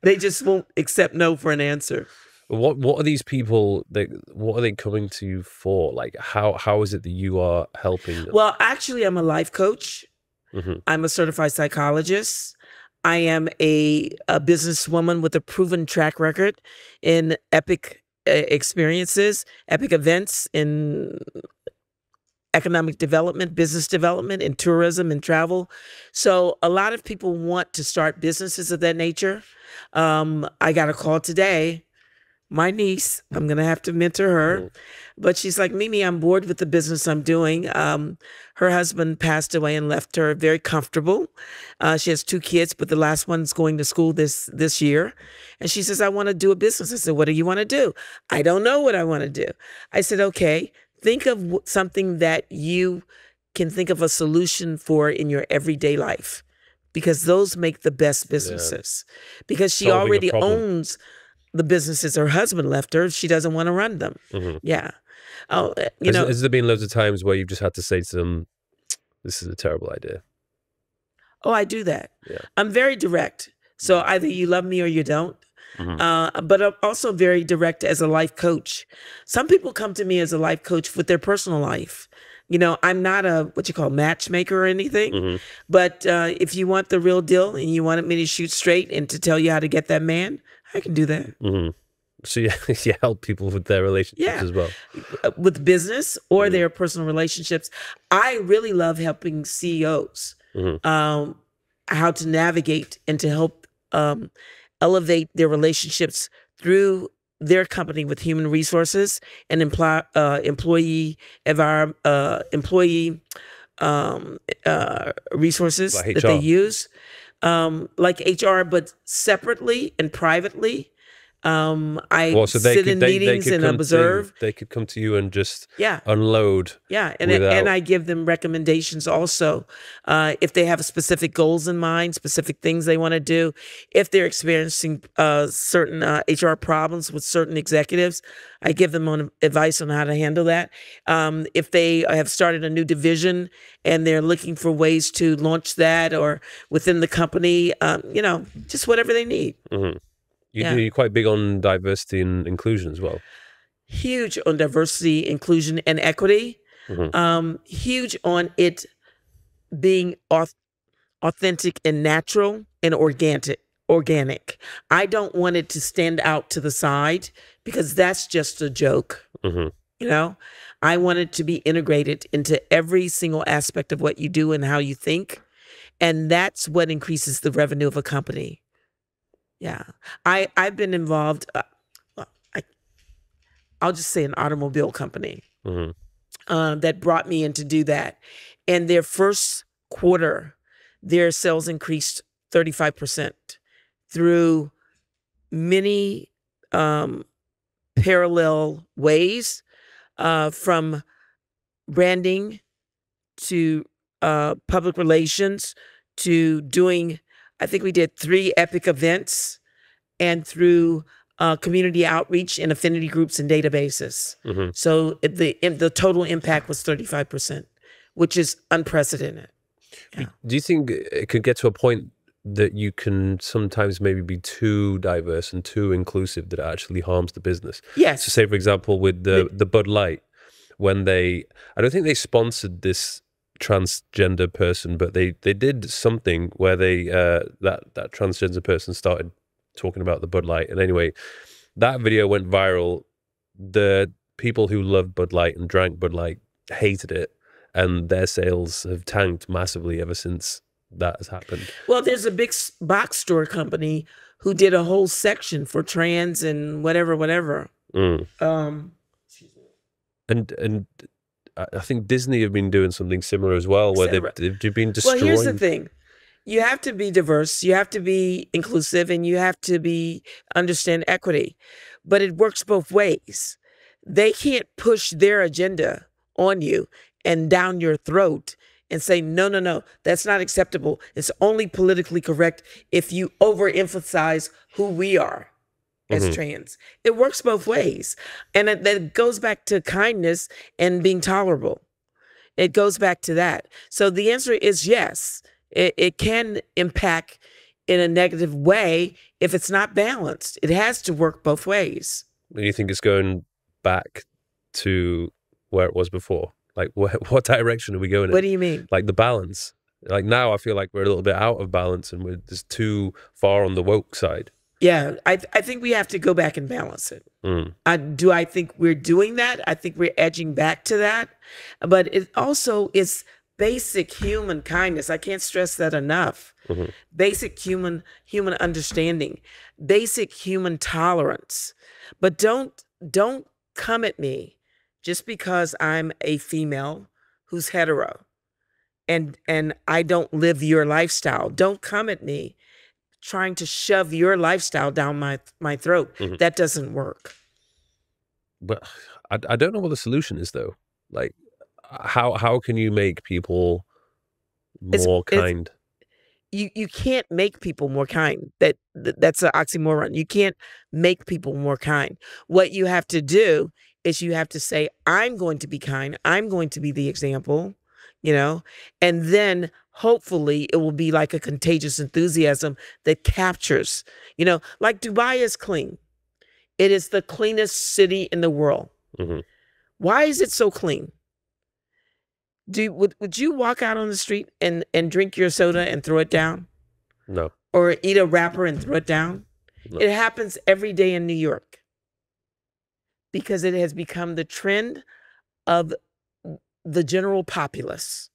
They just won't accept no for an answer. What are these people? What are they coming to you for? Like how is it that you are helping them? Well, actually, I'm a life coach. I'm a certified psychologist. I am a businesswoman with a proven track record in epic experiences, epic events in economic development, business development, in tourism and travel. So a lot of people want to start businesses of that nature. I got a call today. My niece, I'm going to have to mentor her. But she's like, Mimi, I'm bored with the business I'm doing. Her husband passed away and left her very comfortable. She has 2 kids, but the last one's going to school this year. And she says, I want to do a business. I said, what do you want to do? I don't know what I want to do. I said, okay, think of something that you can think of a solution for in your everyday life, because those make the best businesses. Because she already owns the businesses her husband left her. She doesn't want to run them. Yeah. Oh, you know, has there been loads of times where you've just had to say to them, this is a terrible idea? Oh, I do that. Yeah. I'm very direct. So either you love me or you don't. But I'm also very direct as a life coach. Some people come to me as a life coach with their personal life. You know, I'm not a, what you call, matchmaker or anything. But if you want the real deal and you wanted me to shoot straight and to tell you how to get that man, I can do that. So you help people with their relationships as well? With business or their personal relationships. I really love helping CEOs how to navigate and to help elevate their relationships through their company with human resources and employee resources like that they use, like HR, but separately and privately. I Well, so sit in meetings and observe. They could come to you and just Yeah. unload. Yeah, and I give them recommendations also. If they have specific goals in mind, specific things they want to do, if they're experiencing certain HR problems with certain executives, I give them advice on how to handle that. If they have started a new division and they're looking for ways to launch that, or within the company, you know, just whatever they need. Mm-hmm. You're quite big on diversity and inclusion as well. Huge on diversity, inclusion, and equity. Mm-hmm. Huge on it being authentic and natural and organic. I don't want it to stand out to the side, because that's just a joke. Mm-hmm. You know, I want it to be integrated into every single aspect of what you do and how you think. And that's what increases the revenue of a company. Yeah. I've been involved, I'll just say an automobile company that brought me in to do that. And their first quarter, their sales increased 35% through many parallel ways, from branding to public relations to doing, I think we did 3 epic events, and through community outreach and affinity groups and databases. So the total impact was 35%, which is unprecedented. Yeah. Do you think it could get to a point that you can sometimes maybe be too diverse and too inclusive that it actually harms the business? Yes. So say, for example, with the Bud Light, when I don't think they sponsored this transgender person, but they did something where that transgender person started talking about the Bud Light. And anyway, that video went viral. The people who loved Bud Light and drank Bud Light hated it, and their sales have tanked massively ever since that has happened. Well, there's a big box store company who did a whole section for trans and whatever. And I think Disney have been doing something similar as well, where they've been destroying. Well, here's the thing. You have to be diverse, you have to be inclusive, and you have to understand equity. But it works both ways. They can't push their agenda on you and down your throat and say, no, that's not acceptable. It's only politically correct if you overemphasize who we are as trans. It works both ways. And that goes back to kindness and being tolerable. It goes back to that. So the answer is yes. It can impact in a negative way if it's not balanced. It has to work both ways. And you think it's going back to where it was before? Like, what direction are we going in? What do you mean? Like the balance. Like now I feel like we're a little bit out of balance and we're just too far on the woke side. Yeah, I think we have to go back and balance it. Do I think we're doing that? I think we're edging back to that. But it also is basic human kindness. I can't stress that enough. Basic human understanding, basic human tolerance. But don't come at me just because I'm a female who's hetero and I don't live your lifestyle. Don't come at me trying to shove your lifestyle down my throat. That doesn't work. But I don't know what the solution is though. Like, how can you make people more kind? You can't make people more kind. That's an oxymoron. You can't make people more kind. What you have to do is you have to say, I'm going to be kind. I'm going to be the example, you know, and then hopefully it will be like a contagious enthusiasm that captures, you know, like Dubai is clean. It is the cleanest city in the world. Why is it so clean? Would you walk out on the street and drink your soda and throw it down? No. Or eat a wrapper and throw it down? No. It happens every day in New York because it has become the trend of the general populace.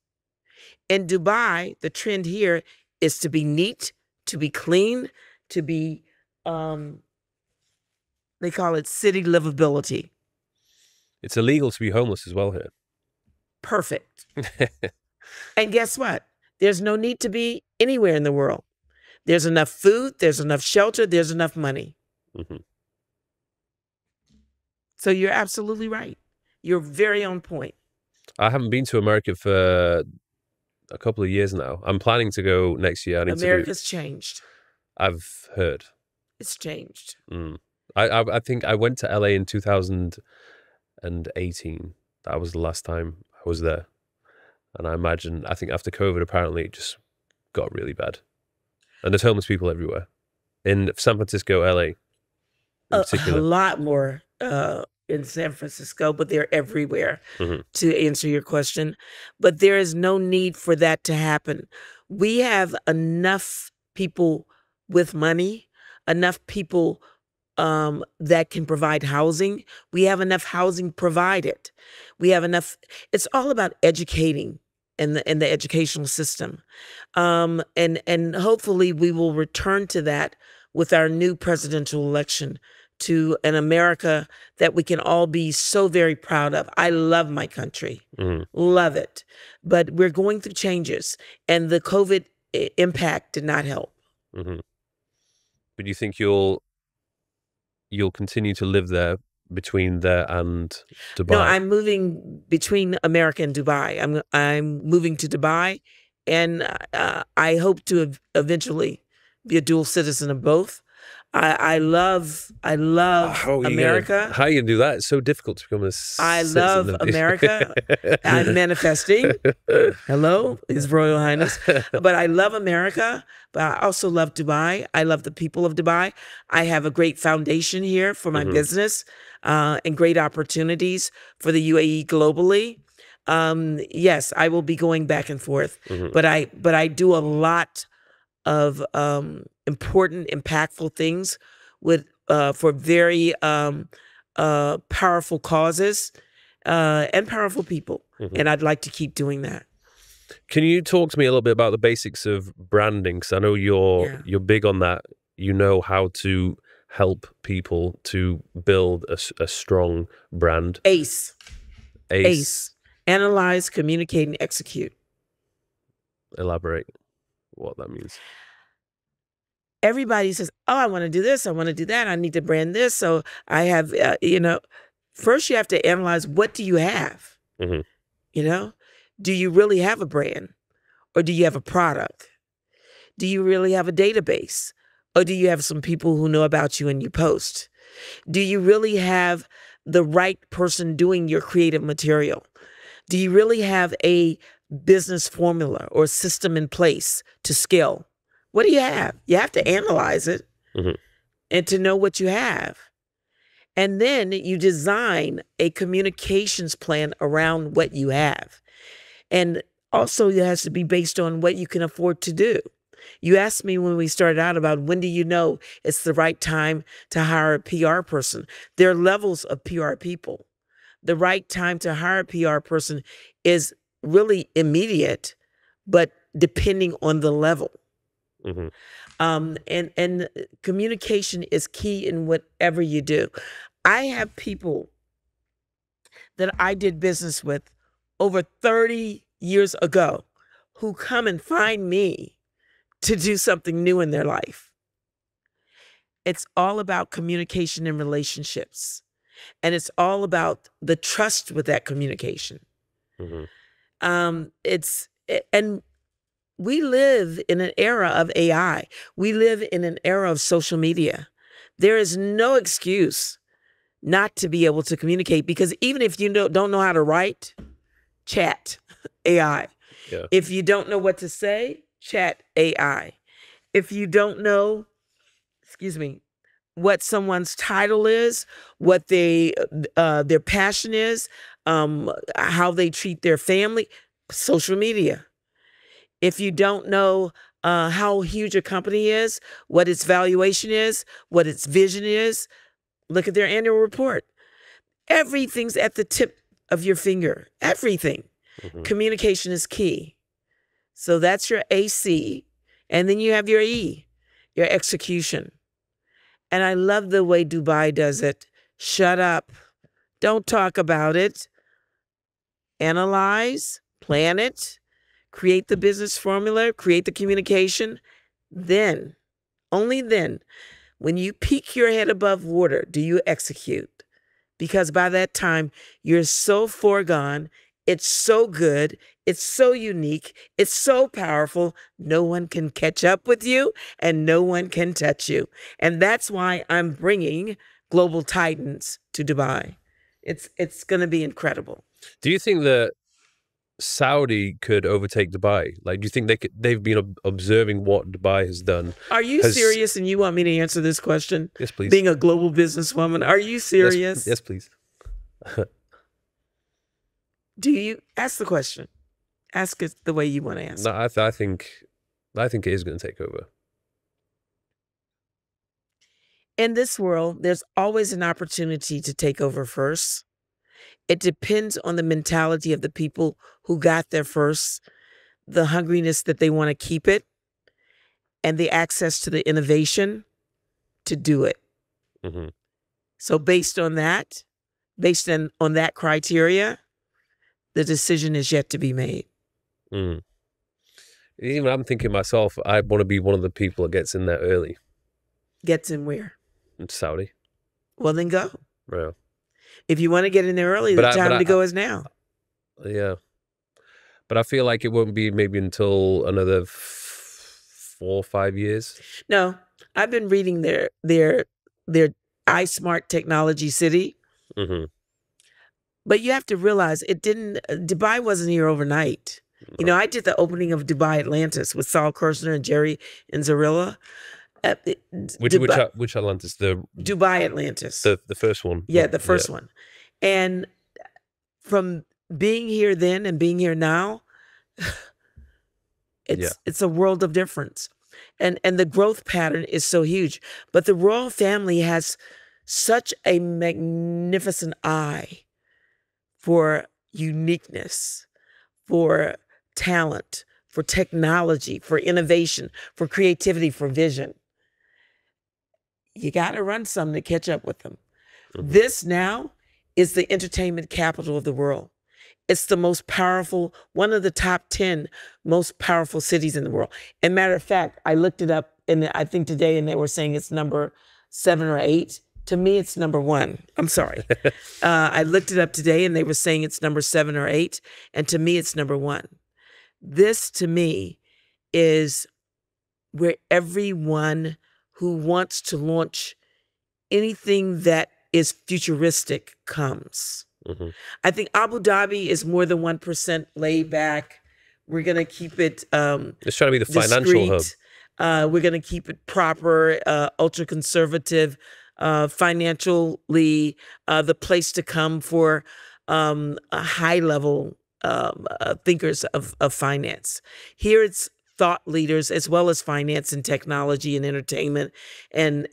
In Dubai, the trend here is to be neat, to be clean, to be, they call it city livability. It's illegal to be homeless as well here. Perfect. And guess what? There's no need to be anywhere in the world. There's enough food, there's enough shelter, there's enough money. So you're absolutely right. You're very on point. I haven't been to America for a couple of years now. I'm planning to go next year. America's changed. I've heard. It's changed. I think I went to LA in 2018. That was the last time I was there. And I think after COVID, apparently it just got really bad. And there's homeless people everywhere. In San Francisco, LA in particular. A lot more in San Francisco, but they're everywhere, to answer your question. But there is no need for that to happen. We have enough people with money, enough people that can provide housing. We have enough housing provided. We have enough. It's all about educating in the educational system. And hopefully we will return to that with our new presidential election, to an America that we can all be so very proud of. I love my country, love it. But we're going through changes, and the COVID impact did not help. But do you think you'll continue to live there, between there and Dubai? No, I'm moving between America and Dubai. I'm moving to Dubai, and I hope to eventually be a dual citizen of both. I love America. How are you gonna do that? It's so difficult to become a citizen. I love America. I'm manifesting. Hello, His Royal Highness. But I love America, but I also love Dubai. I love the people of Dubai. I have a great foundation here for my business, and great opportunities for the UAE globally. Yes, I will be going back and forth, but I do a lot of important, impactful things with for very powerful causes and powerful people, and I'd like to keep doing that. Can you talk to me a little bit about the basics of branding? Because I know you're big on that. You know how to help people to build a strong brand. ACE. Analyze, communicate, and execute. Elaborate what that means. Everybody says, oh, I want to do this, I want to do that, I need to brand this. So I have, first you have to analyze, what do you have? Do you really have a brand? Or do you have a product? Do you really have a database? Or do you have some people who know about you and you post? Do you really have the right person doing your creative material? Do you really have a business formula or system in place to scale? What do you have? You have to analyze it and to know what you have. And then you design a communications plan around what you have. And also it has to be based on what you can afford to do. You asked me when we started out about when do you know it's the right time to hire a PR person. There are levels of PR people. The right time to hire a PR person is really immediate, but depending on the level. And communication is key in whatever you do. I have people that I did business with over 30 years ago who come and find me to do something new in their life. It's all about communication and relationships. And it's all about the trust with that communication. And we live in an era of AI. We live in an era of social media. There is no excuse not to be able to communicate, because even if you don't know how to write, chat AI. Yeah. If you don't know what to say, chat AI. If you don't know, what someone's title is, what their passion is, how they treat their family, social media. If you don't know how huge a company is, what its valuation is, what its vision is, look at their annual report. Everything's at the tip of your finger. Everything. Communication is key. So that's your A.C.E. And then you have your E, your execution. And I love the way Dubai does it. Shut up. Don't talk about it. Analyze, plan it, create the business formula, create the communication. Then, only then, when you peek your head above water, do you execute. because by that time you're so foregone. It's so good. It's so unique. It's so powerful. No one can catch up with you and no one can touch you. And that's why I'm bringing Global Titans to Dubai. It's going to be incredible. Do you think that Saudi could overtake Dubai? Like, do you think they've been observing what Dubai has done? Are you serious and you want me to answer this question? Yes, please. Being a global businesswoman, are you serious? Yes, please. Do you ask the question? Ask it the way you want to answer. No, I think it is going to take over. In this world, there's always an opportunity to take over first. It depends on the mentality of the people who got there first, the hungriness that they want to keep it, and the access to the innovation to do it. Mm-hmm. So based on that criteria, the decision is yet to be made. Mm. Even I'm thinking myself, I want to be one of the people that gets in there early. Gets in where? In Saudi. Well, then go. Yeah. If you want to get in there early, the time to go is now. Yeah. But I feel like it won't be maybe until another 4 or 5 years. No, I've been reading their iSmart Technology City. Mm-hmm. But you have to realize Dubai wasn't here overnight. No. You know, I did the opening of Dubai Atlantis with Saul Kirshner and Jerry and Zarilla. Which Atlantis? The Dubai Atlantis. The first one. Yeah, the first one. And from being here then and being here now, it's a world of difference. And the growth pattern is so huge. But the royal family has such a magnificent eye for uniqueness, for talent, for technology, for innovation, for creativity, for vision. You got to run some to catch up with them. Mm-hmm. This now is the entertainment capital of the world. It's the most powerful, one of the top 10 most powerful cities in the world. And matter of fact, I looked it up, and I think today, and they were saying it's number 7 or 8. To me, it's number 1. I'm sorry. I looked it up today, and they were saying it's number 7 or 8. And to me, it's number 1. This, to me, is where everyone who wants to launch anything that is futuristic comes. Mm-hmm. I think Abu Dhabi is more than 1% laid back. We're going to keep it it's trying to be the financial hub. We're going to keep it proper, ultra conservative, financially, the place to come for high level thinkers of finance. Here it's thought leaders as well as finance and technology and entertainment and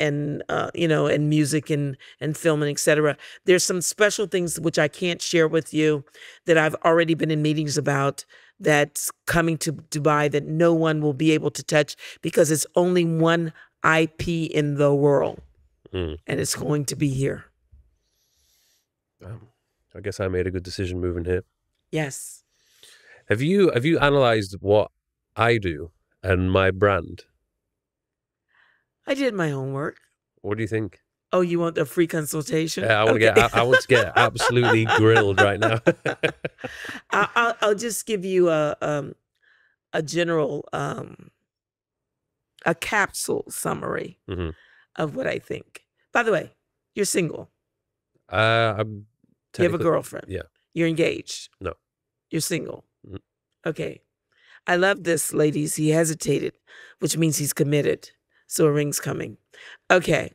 music and film and et cetera. There's some special things which I can't share with you that I've already been in meetings about that's coming to Dubai that no one will be able to touch because it's only one IP in the world. And it's going to be here. I guess I made a good decision moving here. Yes. Have you analyzed what I do and my brand? I did my homework. What do you think? Oh, you want a free consultation? Yeah, I want to get absolutely grilled right now. I'll just give you a general a capsule summary of what I think. By the way, you're single. I'm you have a girlfriend. Yeah. You're engaged. No. You're single. Okay. I love this, ladies. He hesitated, which means he's committed. So a ring's coming. Okay.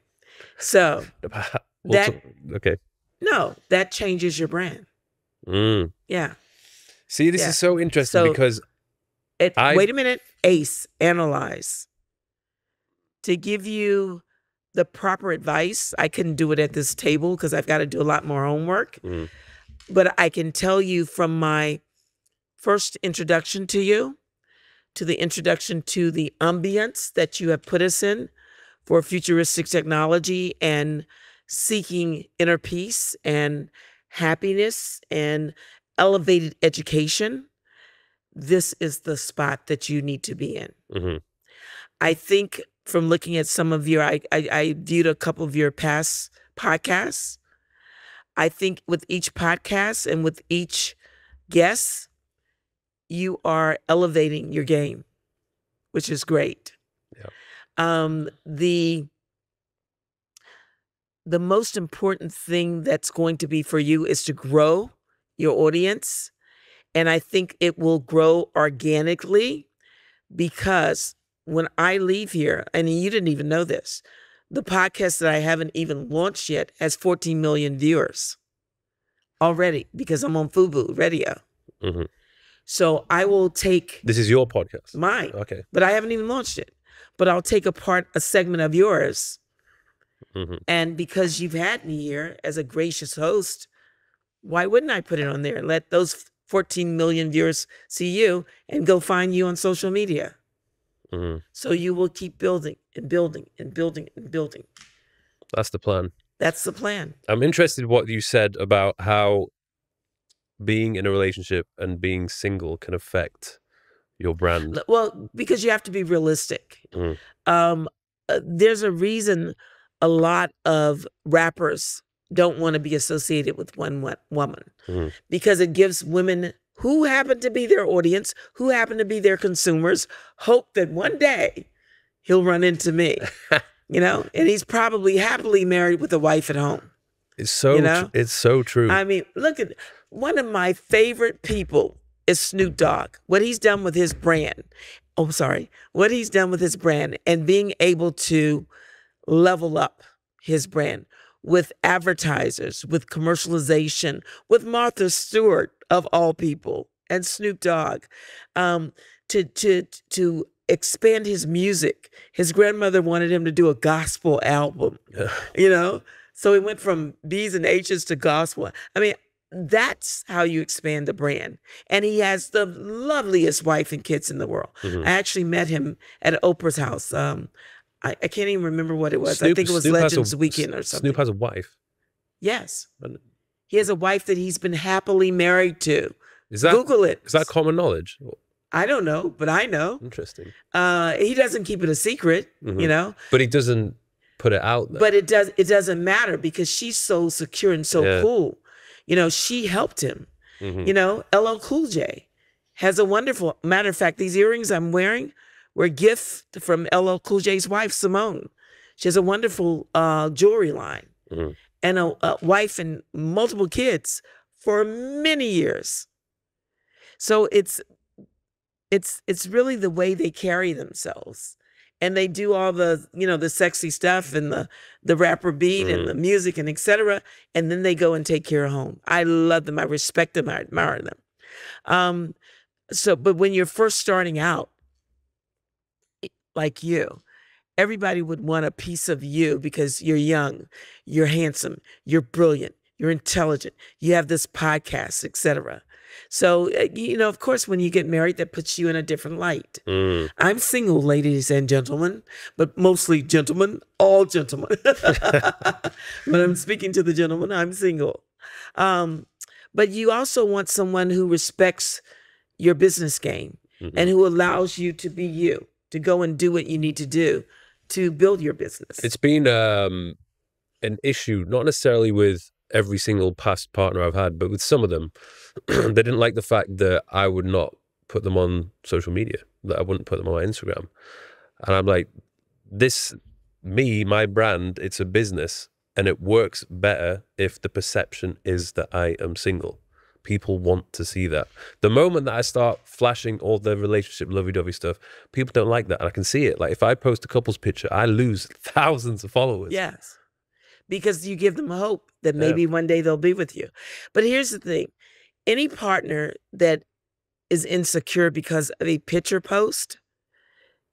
So okay. No, that changes your brand. Yeah. See, this is so interesting because wait a minute. ACE, analyze. To give you the proper advice, I couldn't do it at this table because I've got to do a lot more homework. But I can tell you from my first introduction to you, to the introduction to the ambience that you have put us in for futuristic technology and seeking inner peace and happiness and elevated education, this is the spot that you need to be in. I think from looking at some of your, I viewed a couple of your past podcasts. I think with each podcast and with each guest, you are elevating your game, which is great. Yeah. The most important thing that's going to be for you is to grow your audience. And I think it will grow organically, because when I leave here, and you didn't even know this, the podcast that I haven't even launched yet has 14 million viewers already, because I'm on Fubu Radio. Mm-hmm. So I will take... This is your podcast? Mine. Okay. But I haven't even launched it. But I'll take a segment of yours. Mm-hmm. And because you've had me here as a gracious host, why wouldn't I put it on there and let those 14 million viewers see you and go find you on social media? Mm-hmm. So you will keep building and building and building and building. That's the plan. That's the plan. I'm interested in what you said about how being in a relationship and being single can affect your brand. Well, because you have to be realistic. Mm. There's a reason a lot of rappers don't want to be associated with one woman, because it gives women who happen to be their audience, who happen to be their consumers, hope that one day he'll run into me, you know, and he's probably happily married with a wife at home. It's so, it's so true. I mean, look at one of my favorite people is Snoop Dogg. What he's done with his brand. Oh, sorry. What he's done with his brand and being able to level up his brand with advertisers, with commercialization, with Martha Stewart of all people, and Snoop Dogg, to expand his music. His grandmother wanted him to do a gospel album, you know? So he went from B's and H's to gospel. I mean, that's how you expand the brand. And he has the loveliest wife and kids in the world. I actually met him at Oprah's house. I can't even remember what it was. I think it was Legends Weekend or something. Snoop has a wife? Yes. He has a wife that he's been happily married to. Google it. Is that common knowledge? I don't know, but I know. Interesting. He doesn't keep it a secret, you know. But he doesn't put it out there. But it doesn't matter, because she's so secure and so cool. You know, she helped him. You know, LL Cool J has a wonderful... Matter of fact, these earrings I'm wearing were a gift from LL Cool J's wife, Simone. She has a wonderful jewelry line and a wife and multiple kids for many years. So it's really the way they carry themselves. And they do all the, you know, the sexy stuff and the rapper beat and the music and etc. And then they go and take care of home. I love them. I respect them. I admire them. But when you're first starting out, like you, everybody would want a piece of you because you're young, you're handsome, you're brilliant, you're intelligent, you have this podcast, etc. So, you know, of course, when you get married, that puts you in a different light. I'm single, ladies and gentlemen, but mostly gentlemen, all gentlemen. But I'm speaking to the gentleman, I'm single. But you also want someone who respects your business game and who allows you to be you, to go and do what you need to do to build your business. It's been an issue, not necessarily with every single past partner I've had, but with some of them. They didn't like the fact that I would not put them on social media, that I wouldn't put them on my Instagram. And I'm like, my brand, it's a business, and it works better if the perception is that I am single. People want to see that. The moment that I start flashing all the relationship lovey-dovey stuff, people don't like that. And I can see it. Like if I post a couple's picture, I lose thousands of followers. Yes. Because you give them hope that maybe one day they'll be with you. But here's the thing. Any partner that is insecure because of a picture post,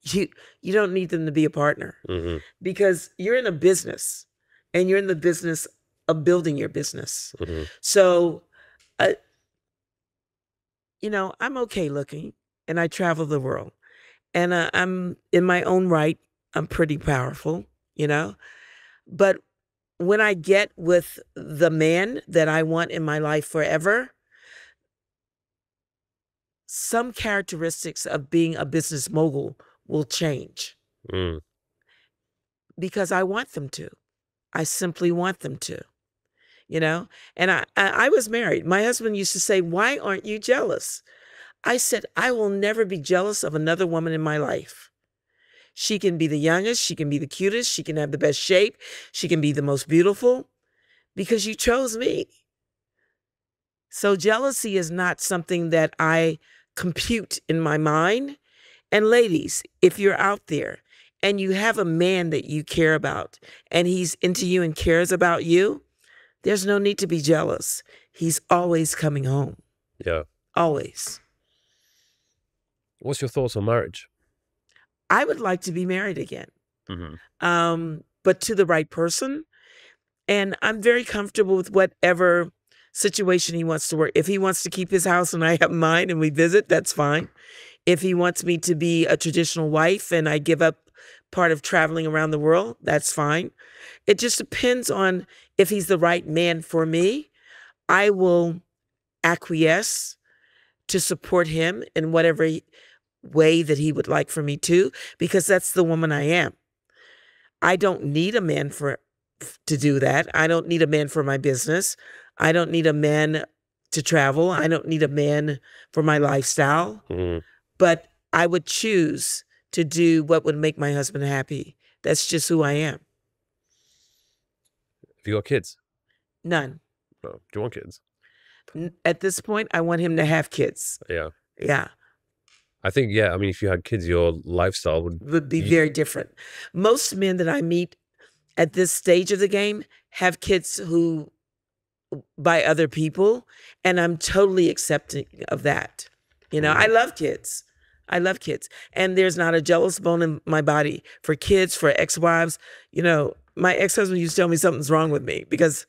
you don't need them to be a partner. Because you're in a business, and you're in the business of building your business. So, you know, I'm okay looking, and I travel the world. And I'm, in my own right, I'm pretty powerful, you know. But when I get with the man that I want in my life forever, some characteristics of being a business mogul will change. Because I want them to. I simply want them to. you know? And I was married. My husband used to say, "Why aren't you jealous?" I said, "I will never be jealous of another woman in my life. She can be the youngest, she can be the cutest, she can have the best shape, she can be the most beautiful, because you chose me." So jealousy is not something that I compute in my mind. And ladies, if you're out there and you have a man that you care about and he's into you and cares about you, there's no need to be jealous. He's always coming home. Yeah. Always. What's your thoughts on marriage? I would like to be married again, Mm-hmm. but to the right person. And I'm very comfortable with whatever situation he wants to work. If he wants to keep his house and I have mine and we visit, that's fine. If he wants me to be a traditional wife and I give up part of traveling around the world, that's fine. It just depends on if he's the right man for me. I will acquiesce to support him in whatever way that he would like for me to, because that's the woman I am. I don't need a man to do that. I don't need a man for my business. I don't need a man to travel. I don't need a man for my lifestyle. Mm-hmm. But I would choose to do what would make my husband happy. That's just who I am. Have you got kids? None. No. Do you want kids? At this point, I want him to have kids. Yeah. Yeah. I think, yeah, I mean, if you had kids, your lifestyle would be very different. Most men that I meet at this stage of the game have kids who by other people, and I'm totally accepting of that. You know, I love kids. I love kids. And there's not a jealous bone in my body for kids, for ex-wives. You know, my ex-husband used to tell me something's wrong with me because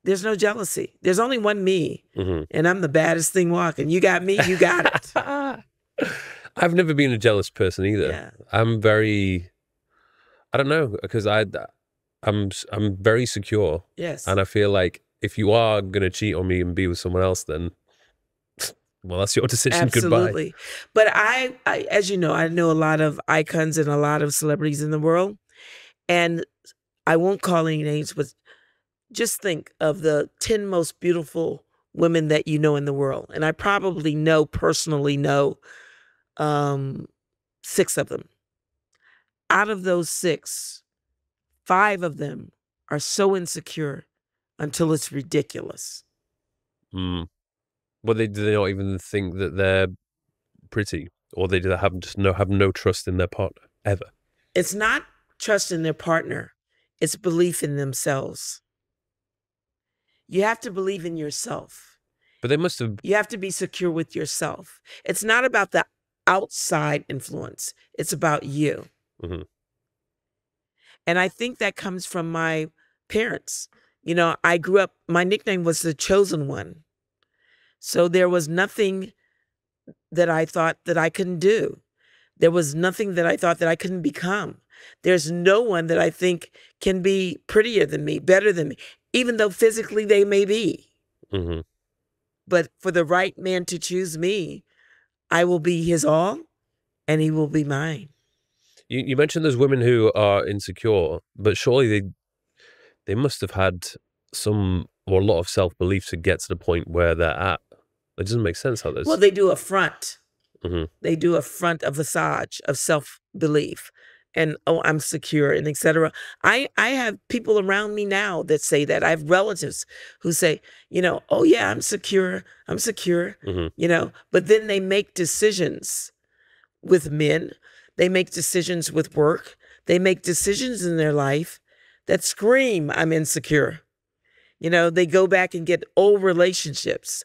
there's no jealousy. There's only one me, and I'm the baddest thing walking. You got me, you got it. I've never been a jealous person either. Yeah. I'm very, I don't know, because I'm very secure. Yes. And I feel like if you are going to cheat on me and be with someone else, then, well, that's your decision. Absolutely. Goodbye. But I, as you know, I know a lot of icons and a lot of celebrities in the world. And I won't call any names, but just think of the 10 most beautiful women that you know in the world. And I probably personally know 6 of them. Out of those 6, 5 of them are so insecure until it's ridiculous. Well, do they not even think that they're pretty, or they have no trust in their partner ever? It's not trust in their partner; it's belief in themselves. You have to believe in yourself. But they must have. You have to be secure with yourself. It's not about the outside influence; it's about you. And I think that comes from my parents. You know, I grew up. My nickname was the chosen one. So there was nothing that I thought that I couldn't do. There was nothing that I thought that I couldn't become. There's no one that I think can be prettier than me, better than me, even though physically they may be. But for the right man to choose me, I will be his all, and he will be mine. You mentioned those women who are insecure, but surely they must have had some or a lot of self-belief to get to the point where they're at. It doesn't make sense how this. Well, they do a front. They do a front, a visage of self-belief. And, oh, I'm secure, and et cetera. I have people around me now that say that. I have relatives who say, you know, oh, yeah, I'm secure, you know. But then they make decisions with men. They make decisions with work. They make decisions in their life that scream, I'm insecure. You know, they go back and get old relationships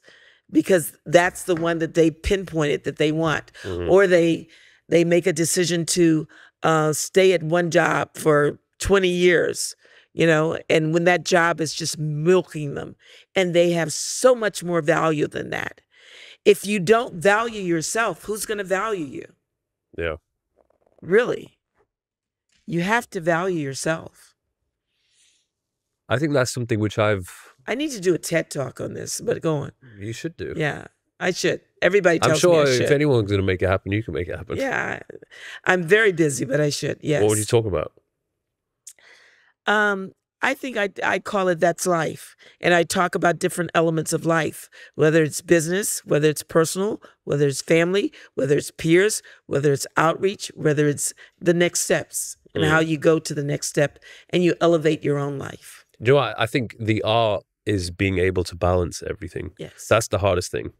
because that's the one that they pinpointed that they want. Or they make a decision to stay at one job for 20 years, you know, and when that job is just milking them, and they have so much more value than that. If you don't value yourself, who's going to value you? Yeah. Really. You have to value yourself. I think that's something which I need to do a TED Talk on this, but go on. You should do. Yeah, I should. Everybody tells me I should. I'm sure if anyone's going to make it happen, you can make it happen. Yeah, I'm very busy, but I should, yes. What would you talk about? I think I call it that's life. And I talk about different elements of life, whether it's business, whether it's personal, whether it's family, whether it's peers, whether it's outreach, whether it's the next steps and how you go to the next step and you elevate your own life. Do you know what? I think the art is being able to balance everything. Yes. That's the hardest thing.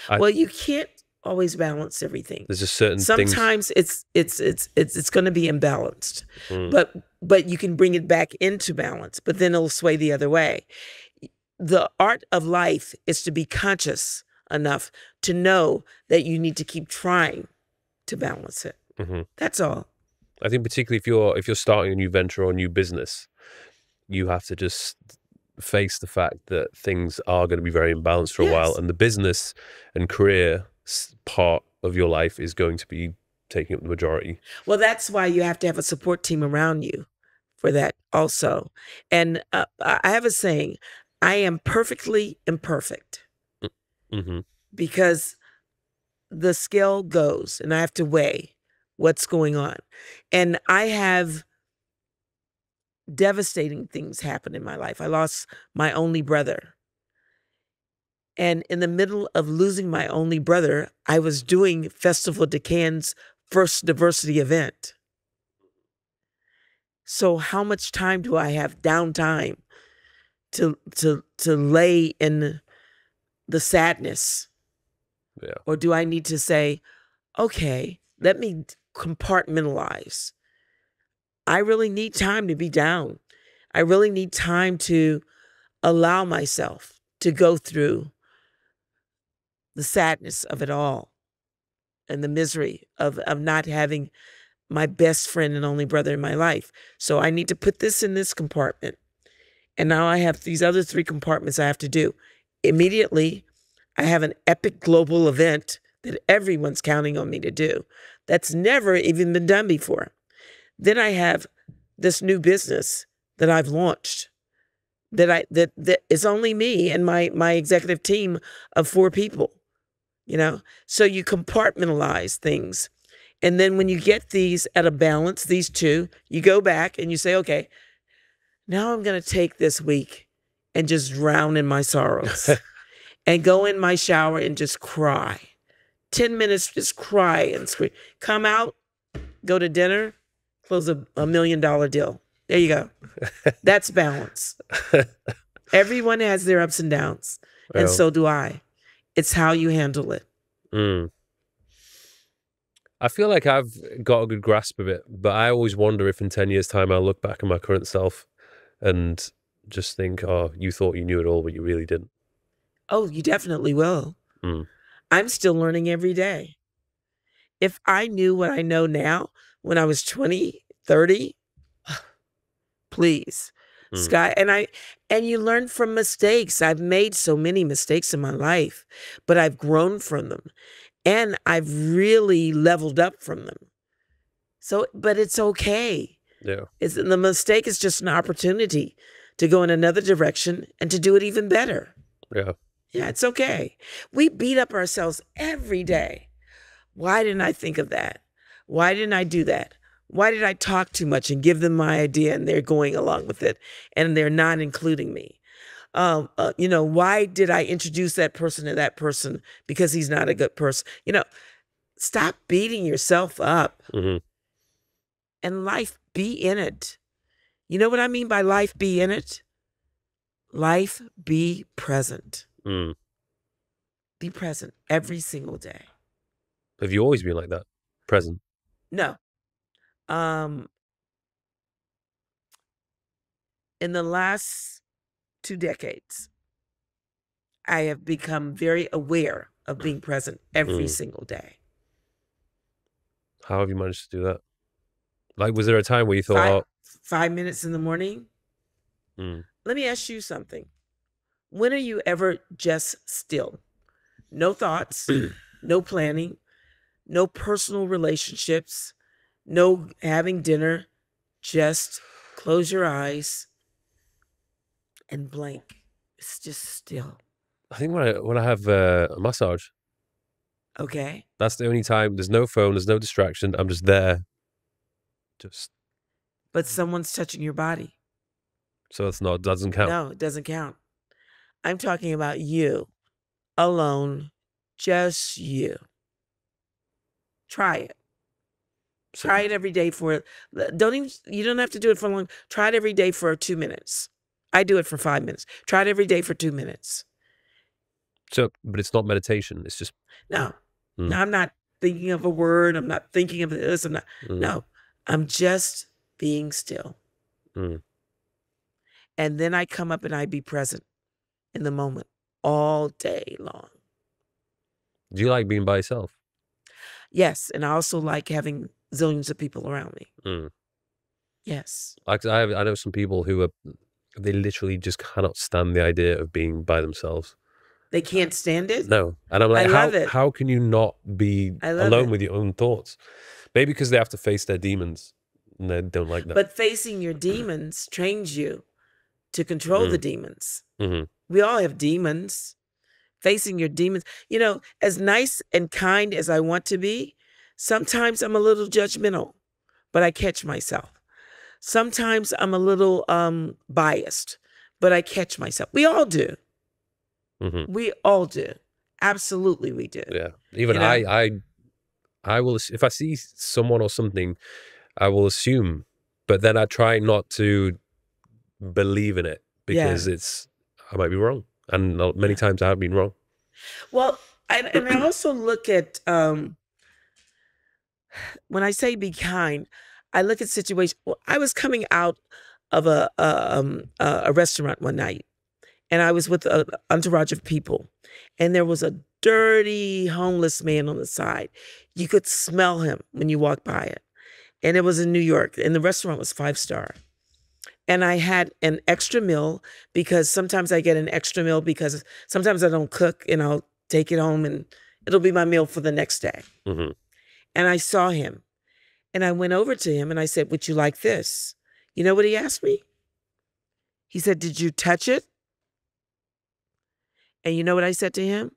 Well, you can't always balance everything. There's just certain sometimes things. it's going to be imbalanced, but you can bring it back into balance, but then it'll sway the other way. The art of life is to be conscious enough to know that you need to keep trying to balance it. That's all. I think particularly if you're starting a new venture or a new business, you have to just face the fact that things are going to be very imbalanced for a while, and the business and career part of your life is going to be taking up the majority. Well, that's why you have to have a support team around you for that also. And I have a saying, I am perfectly imperfect, because the scale goes and I have to weigh what's going on. And I have devastating things happen in my life. I lost my only brother. And in the middle of losing my only brother, I was doing Festival de Cannes' first diversity event. So how much time do I have downtime to lay in the sadness? Yeah. Or do I need to say, okay, let me compartmentalize. I really need time to be down. I really need time to allow myself to go through the sadness of it all and the misery of not having my best friend and only brother in my life. So I need to put this in this compartment. And now I have these other 3 compartments I have to do. Immediately, I have an epic global event that everyone's counting on me to do. That's never even been done before. Then I have this new business that I've launched that is only me and my executive team of 4 people, you know? So you compartmentalize things. And then when you get these at a balance, these 2, you go back and you say, okay, now I'm going to take this week and just drown in my sorrows and go in my shower and just cry. 10 minutes, just cry and scream. Come out, go to dinner, close a $1 million deal. There you go. That's balance. Everyone has their ups and downs, and so do I. It's how you handle it. I feel like I've got a good grasp of it, but I always wonder if in 10 years' time I'll look back at my current self and just think, oh, you thought you knew it all, but you really didn't. Oh, you definitely will. I'm still learning every day. If I knew what I know now when I was 20, 30, please, Scott. And you learn from mistakes. I've made so many mistakes in my life, but I've grown from them. And I've really leveled up from them. So, but it's okay. Yeah. The mistake is just an opportunity to go in another direction and to do it even better. Yeah. Yeah, it's okay. We beat up ourselves every day. Why didn't I think of that? Why didn't I do that? Why did I talk too much and give them my idea and they're going along with it and they're not including me? You know, why did I introduce that person to that person because he's not a good person? You know, stop beating yourself up. And life, be in it. You know what I mean by life, be in it? Life, be present. Be present every single day. Have you always been like that? Present? No. In the last 2 decades, I have become very aware of being present every single day. How have you managed to do that? Like, was there a time where you thought, 5 minutes in the morning? Let me ask you something. When are you ever just still? No thoughts, no planning, no personal relationships, no having dinner, just close your eyes and blank. It's just still. I think when I have a massage. Okay. That's the only time. There's no phone, there's no distraction. I'm just there. But someone's touching your body. So it's not, doesn't count. No, it doesn't count. I'm talking about you, alone, just you. Try it. So, Try it every day for, you don't have to do it for long. Try it every day for 2 minutes. I do it for 5 minutes. Try it every day for 2 minutes. but it's not meditation. It's just. No, no, I'm not thinking of a word. I'm not thinking of this. I'm not, no, I'm just being still. And then I come up and I be present in the moment all day long. Do you like being by yourself? Yes, and I also like having zillions of people around me. Yes. I know some people who they literally just cannot stand the idea of being by themselves. They can't stand it? No. And I'm like, how can you not be alone with your own thoughts? Maybe because they have to face their demons and they don't like that. But facing your demons trains you to control the demons. We all have demons. Facing your demons. You know, as nice and kind as I want to be, sometimes I'm a little judgmental, but I catch myself. Sometimes I'm a little biased, but I catch myself. We all do. We all do. Absolutely we do. Yeah. Even I will, if I see someone or something, I will assume, but then I try not to believe in it because I might be wrong. And many times I have been wrong. Well, and I also look at, when I say be kind, I look at situations. Well, I was coming out of a restaurant one night, and I was with an entourage of people, and there was a dirty homeless man on the side. You could smell him when you walked by it. And it was in New York, and the restaurant was 5-star. And I had an extra meal because sometimes I get an extra meal because sometimes I don't cook and I'll take it home and it'll be my meal for the next day. And I saw him and I went over to him and I said, would you like this? You know what he asked me? He said, did you touch it? And you know what I said to him?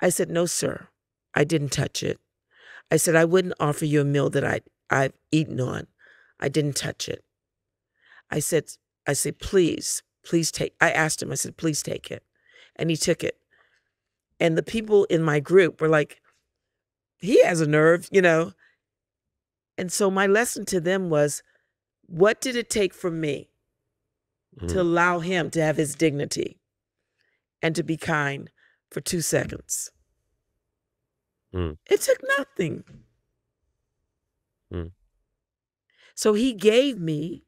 I said, no, sir, I didn't touch it. I said, I wouldn't offer you a meal that I've eaten on. I didn't touch it. I said, please take, I asked him, I said, please take it. And he took it. And the people in my group were like, he has a nerve, you know? And so my lesson to them was, what did it take for me to allow him to have his dignity and to be kind for 2 seconds? It took nothing. So he gave me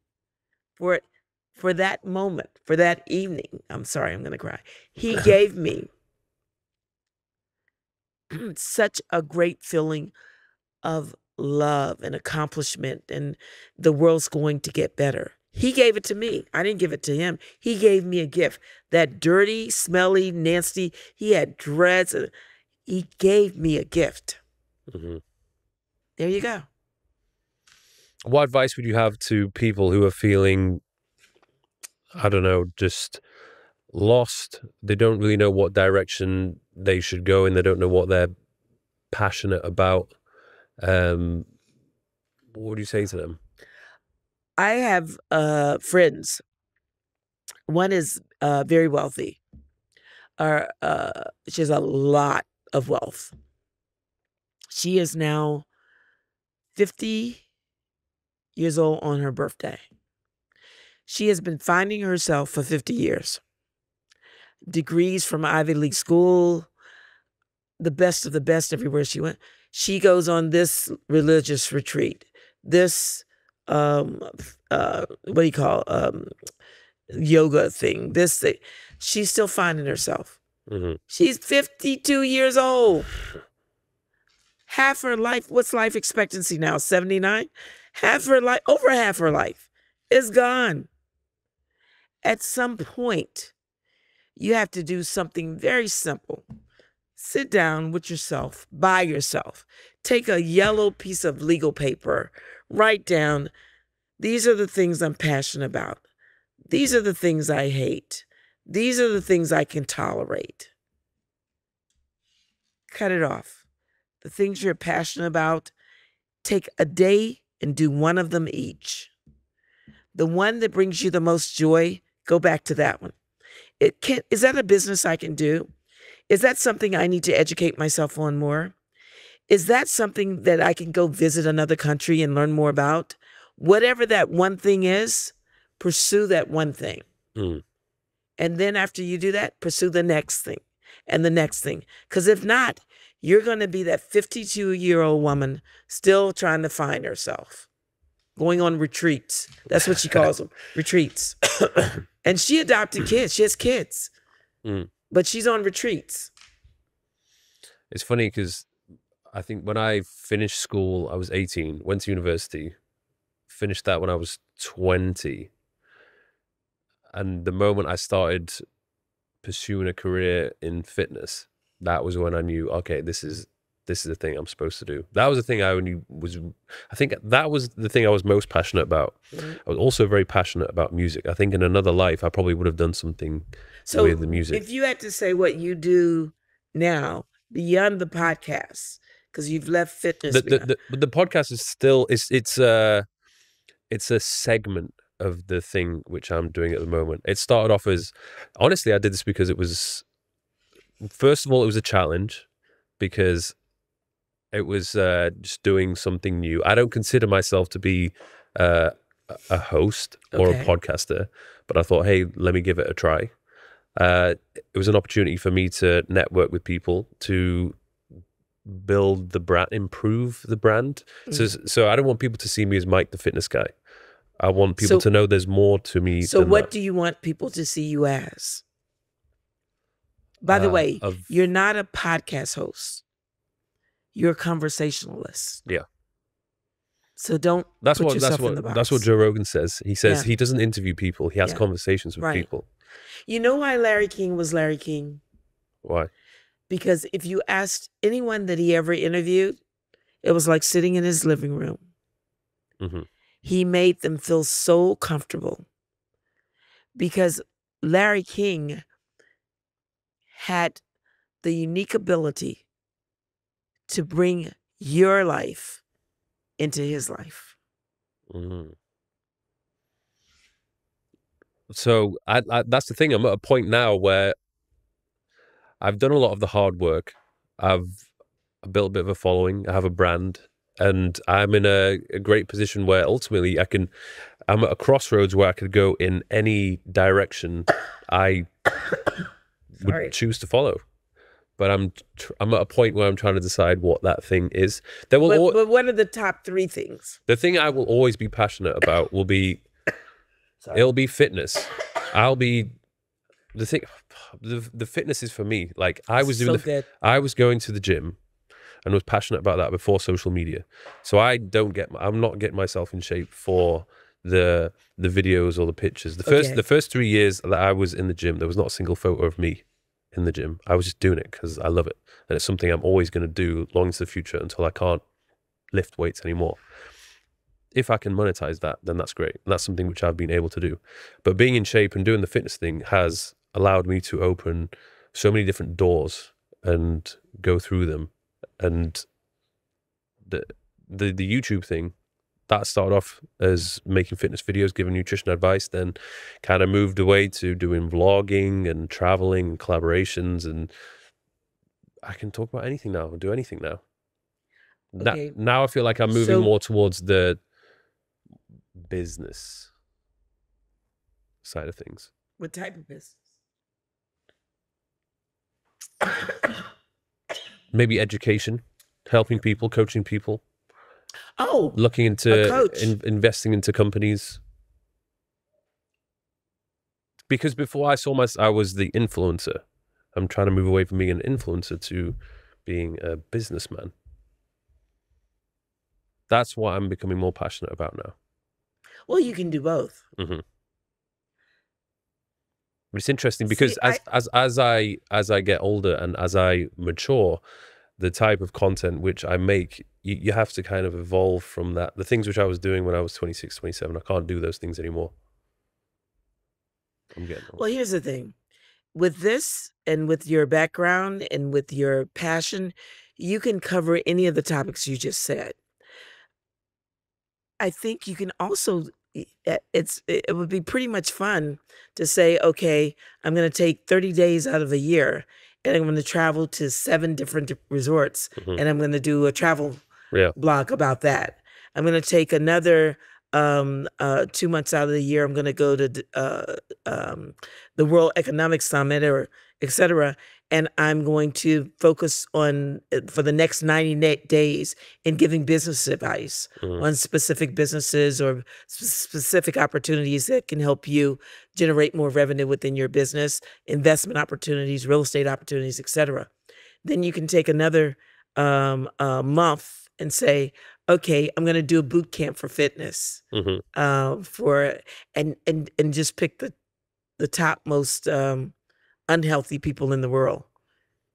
for that moment, for that evening, I'm sorry, I'm going to cry. He gave me such a great feeling of love and accomplishment, and the world's going to get better. He gave it to me. I didn't give it to him. He gave me a gift. That dirty, smelly, nasty, he had dreads. He gave me a gift. There you go. What advice would you have to people who are feeling, I don't know, just lost? They don't really know what direction they should go in. They don't know what they're passionate about. What would you say to them? I have friends. One is very wealthy. She has a lot of wealth. She is now 50 years old on her birthday. She has been finding herself for 50 years. Degrees from Ivy League school, the best of the best everywhere she went. She goes on this religious retreat, this, what do you call, yoga thing, this thing. She's still finding herself. She's 52 years old. Half her life, what's life expectancy now, 79? Half her life, over half her life is gone. At some point, you have to do something very simple. Sit down with yourself, by yourself. Take a yellow piece of legal paper, write down, these are the things I'm passionate about. These are the things I hate. These are the things I can tolerate. Cut it off. The things you're passionate about, take a day and do one of them each. The one that brings you the most joy, Go back to that one. Is that a business I can do? Is that something I need to educate myself on more? Is that something that I can go visit another country and learn more about? Whatever that one thing is, pursue that one thing. Mm. And then after you do that, pursue the next thing and the next thing. Because if not, you're going to be that 52-year-old woman still trying to find herself, going on retreats. That's what she calls them, retreats. And she adopted kids. She has kids. Mm. But she's on retreats. It's funny because I think when I finished school, I was 18, went to university, finished that when I was 20. And the moment I started pursuing a career in fitness, that was when I knew, okay, this is the thing I'm supposed to do. That was the thing I think that was the thing I was most passionate about. Mm-hmm. I was also very passionate about music. I think in another life, I probably would have done something with the music. If you had to say what you do now, beyond the podcast, because you've left fitness. The podcast is still, it's a segment of the thing which I'm doing at the moment. It started off as, honestly, I did this because it was, first of all, it was a challenge because it was just doing something new. I don't consider myself to be a host or a podcaster, but I thought, hey, let me give it a try. It was an opportunity for me to network with people, to build the brand, improve the brand. So I don't want people to see me as Mike the fitness guy. I want people to know there's more to me. So what do you want people to see you as? By the way, you're not a podcast host. You're a conversationalist. Yeah. So don't put yourself in the box. That's what Joe Rogan says. He says he doesn't interview people. He has conversations with people. You know why Larry King was Larry King? Why? Because if you asked anyone that he ever interviewed, it was like sitting in his living room. Mm-hmm. He made them feel so comfortable because Larry King had the unique ability to bring your life into his life. Mm-hmm. So I that's the thing. I'm at a point now where I've done a lot of the hard work. I've built a bit of a following. I have a brand, and I'm in a great position where ultimately I'm at a crossroads where I could go in any direction I would choose to follow. But I'm at a point where I'm trying to decide what that thing is. But what are the top 3 things? The thing I will always be passionate about will be, it'll be fitness. The fitness is for me. Like I was doing I was going to the gym and was passionate about that before social media. So I'm not getting myself in shape for the videos or the pictures. The first 3 years that I was in the gym, there was not a single photo of me in the gym. I was just doing it because I love it. And it's something I'm always going to do long into the future until I can't lift weights anymore. If I can monetize that, then that's great. And that's something which I've been able to do. But being in shape and doing the fitness thing has allowed me to open so many different doors and go through them. And the YouTube thing, that started off as making fitness videos, giving nutrition advice, then kind of moved away to doing vlogging and traveling and collaborations. And I can talk about anything now and do anything now. Okay. Now I feel like I'm moving more towards the business side of things. What type of business? Maybe education, helping people, coaching people. Oh, looking into investing into companies. Because before I was the influencer. I'm trying to move away from being an influencer to being a businessman. That's what I'm becoming more passionate about now. Well, you can do both. Mm-hmm. But it's interesting because as I get older and as I mature, the type of content which I make, you have to kind of evolve from that. The things which I was doing when I was 26, 27, I can't do those things anymore. I'm getting old. Well, here's the thing. With this and with your background and with your passion, you can cover any of the topics you just said. I think you can also it would be pretty much fun to say, okay, I'm going to take 30 days out of a year and I'm going to travel to 7 different resorts and I'm going to do a travel blog about that. I'm going to take another 2 months out of the year. I'm going to go to the World Economic Summit or et cetera. And I'm going to focus on, for the next 90 days, in giving business advice on specific businesses or specific opportunities that can help you generate more revenue within your business, investment opportunities, real estate opportunities, et cetera. Then you can take another month and say, okay, I'm going to do a boot camp for fitness and just pick the top most unhealthy people in the world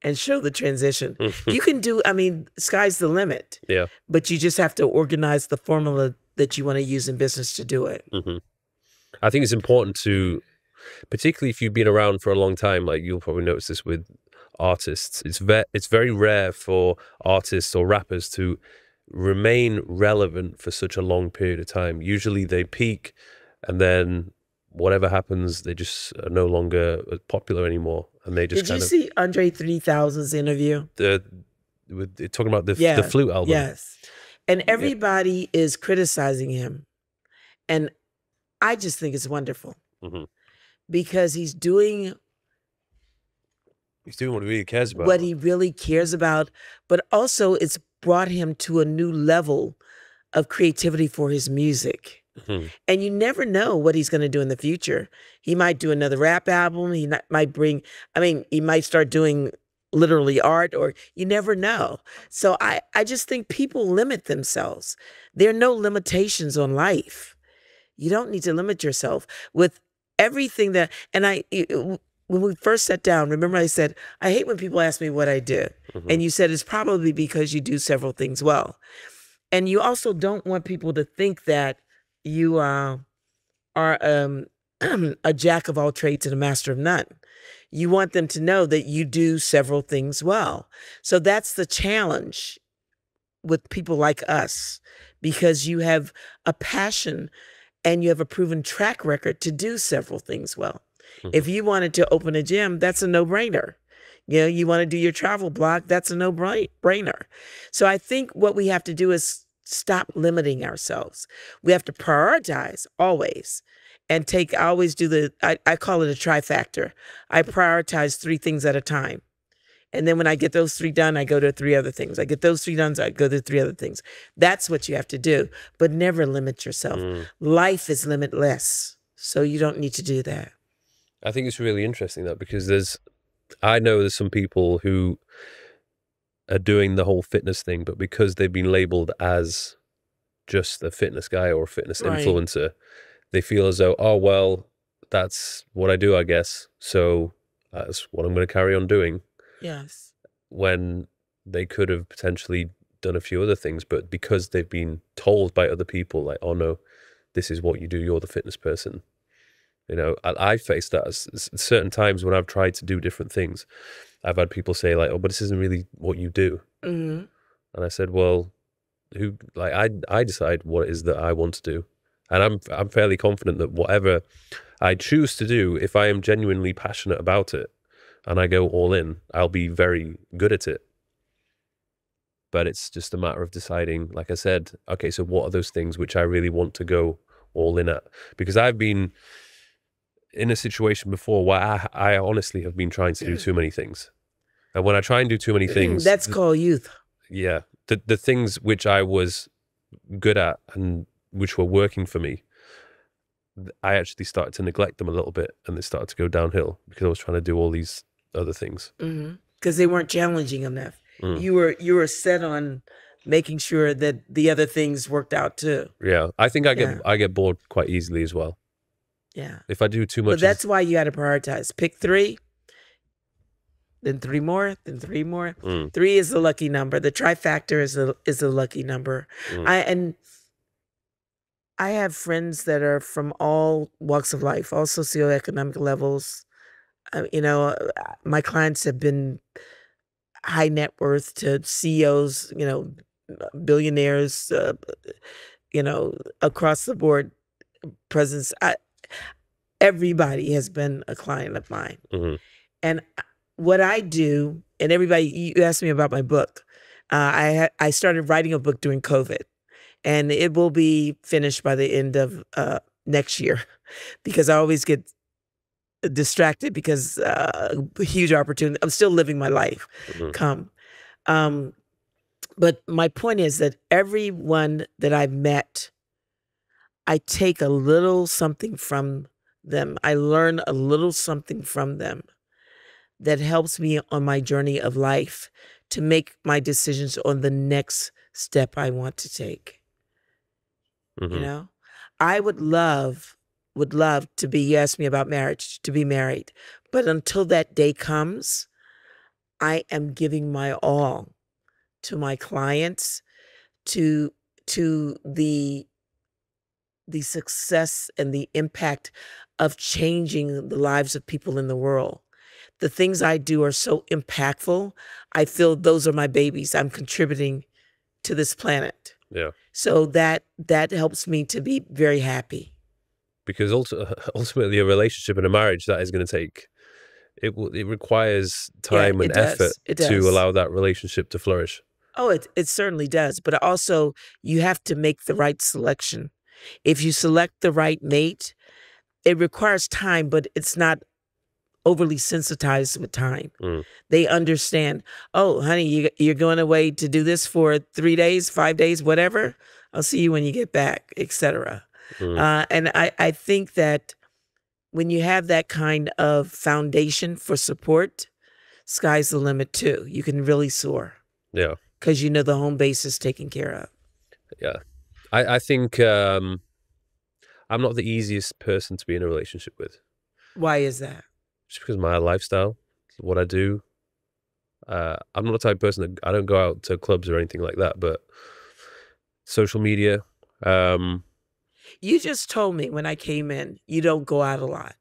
and show the transition. You can do, I mean, sky's the limit. Yeah. But you just have to organize the formula that you want to use in business to do it. I think it's important to, particularly if you've been around for a long time, like you'll probably notice this with artists, it's very rare for artists or rappers to remain relevant for such a long period of time. Usually they peak and then whatever happens, they just are no longer popular anymore, and they just. Did you see Andre 3000's interview? Talking about the flute album. Yes, and everybody is criticizing him, and I just think it's wonderful because he's doing what he really cares about. What he really cares about, but also it's brought him to a new level of creativity for his music. And you never know what he's going to do in the future. He might do another rap album. He might he might start doing literally art, or you never know. So I just think people limit themselves. There are no limitations on life. You don't need to limit yourself with everything that, and when we first sat down, remember I said, I hate when people ask me what I do. And you said, it's probably because you do several things well. And you also don't want people to think that you are a jack of all trades and a master of none. You want them to know that you do several things well. So that's the challenge with people like us, because you have a passion and you have a proven track record to do several things well. If you wanted to open a gym, that's a no-brainer. You know, you want to do your travel blog, that's a no-brainer. So I think what we have to do is stop limiting ourselves. We have to prioritize always and I always do I call it a trifactor. I prioritize 3 things at a time. And then when I get those 3 done, I go to 3 other things. I get those 3 done, so I go to 3 other things. That's what you have to do, but never limit yourself. Life is limitless, so you don't need to do that. I think it's really interesting though, because I know there's some people who are doing the whole fitness thing, but because they've been labeled as just a fitness guy or a fitness influencer, they feel as though, oh, well, that's what I do, I guess. So that's what I'm going to carry on doing. Yes. When they could have potentially done a few other things, but because they've been told by other people, like, oh no, this is what you do, you're the fitness person. You know, I faced that at certain times when I've tried to do different things. I've had people say like, oh, but this isn't really what you do. And I said, well, I decide what it is that I want to do. And I'm fairly confident that whatever I choose to do, if I am genuinely passionate about it and I go all in, I'll be very good at it. But it's just a matter of deciding, like I said, okay, so what are those things which I really want to go all in at? Because I've been in a situation before where I honestly have been trying to do too many things. And when I try and do too many things... That's called youth. Yeah. The things which I was good at and which were working for me, I actually started to neglect them a little bit, and they started to go downhill because I was trying to do all these other things. Because they weren't challenging enough. You were set on making sure that the other things worked out too. Yeah. I think I get bored quite easily as well. Yeah. If I do too much. But that's why you got to prioritize. Pick 3, then 3 more, then 3 more. 3 is the lucky number. The trifactor is the lucky number. I have friends that are from all walks of life, all socioeconomic levels. You know, my clients have been high net worth to CEOs, you know, billionaires, you know, across the board. presence. Everybody has been a client of mine. And what I do, and everybody, you asked me about my book. I started writing a book during COVID, and it will be finished by the end of next year, because I always get distracted because huge opportunity. I'm still living my life. But my point is that everyone that I've met, I take a little something from them. I learn a little something from them that helps me on my journey of life to make my decisions on the next step I want to take. You know, I would love to be, you asked me about marriage, to be married. But until that day comes, I am giving my all to my clients, to the success and the impact of changing the lives of people in the world. The things I do are so impactful. I feel those are my babies. I'm contributing to this planet. Yeah. So that helps me to be very happy. Because ultimately, a relationship and a marriage, that is going to take, it requires time and effort to allow that relationship to flourish. Oh, it certainly does. But also, you have to make the right selection. If you select the right mate, it requires time, but it's not overly sensitized with time. They understand, oh, honey, you're going away to do this for 3 days, 5 days, whatever. I'll see you when you get back, etc. And I think that when you have that kind of foundation for support, sky's the limit too. You can really soar. Yeah. Because you know the home base is taken care of. Yeah. I think I'm not the easiest person to be in a relationship with. Why is that? Just because of my lifestyle, what I do. I'm not the type of person that, I don't go out to clubs or anything like that, but social media. You just told me when I came in, you don't go out a lot.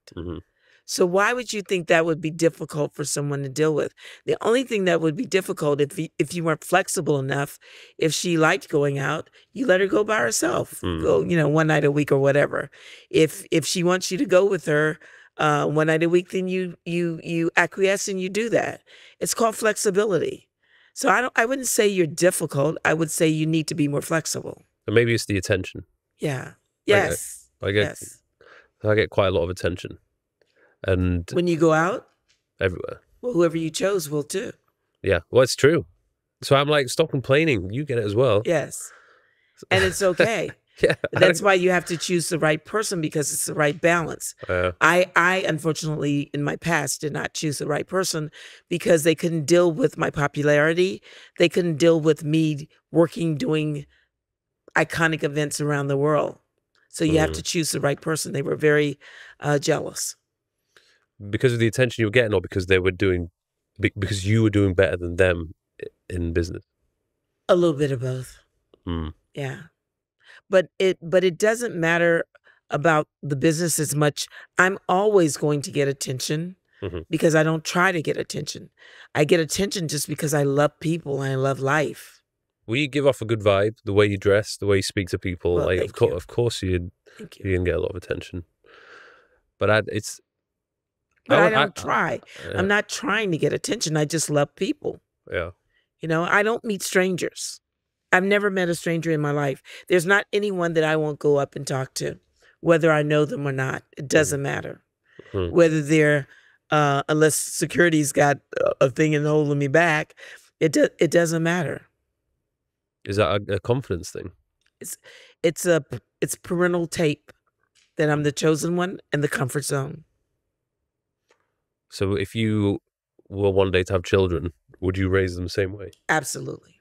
So why would you think that would be difficult for someone to deal with? The only thing that would be difficult if you weren't flexible enough, if she liked going out, you let her go by herself. Go, you know, one night a week or whatever. If she wants you to go with her one night a week, then you acquiesce and you do that. It's called flexibility. So I wouldn't say you're difficult. I would say you need to be more flexible. But maybe it's the attention. Yeah. Yes. I get quite a lot of attention. And when you go out? Everywhere. Well, whoever you chose will too. Yeah. Well, it's true. So I'm like, stop complaining. You get it as well. Yes. And it's okay. Yeah. That's why you have to choose the right person, because it's the right balance. I unfortunately in my past did not choose the right person because they couldn't deal with my popularity. They couldn't deal with me working, doing iconic events around the world. So you have to choose the right person. They were very jealous. Because of the attention you were getting, or because because you were doing better than them in business? A little bit of both. Yeah. But it doesn't matter about the business as much. I'm always going to get attention because I don't try to get attention. I get attention just because I love people and I love life. Well, you give off a good vibe, the way you dress, the way you speak to people. Well, like, of course you can get a lot of attention. But I don't try. I'm not trying to get attention. I just love people. Yeah. You know, I don't meet strangers. I've never met a stranger in my life. There's not anyone that I won't go up and talk to, whether I know them or not. It doesn't matter. Whether they're, unless security's got a thing and holding me back, it doesn't matter. Is that a confidence thing? It's parental tape that I'm the chosen one and the comfort zone. So if you were one day to have children, would you raise them the same way? Absolutely.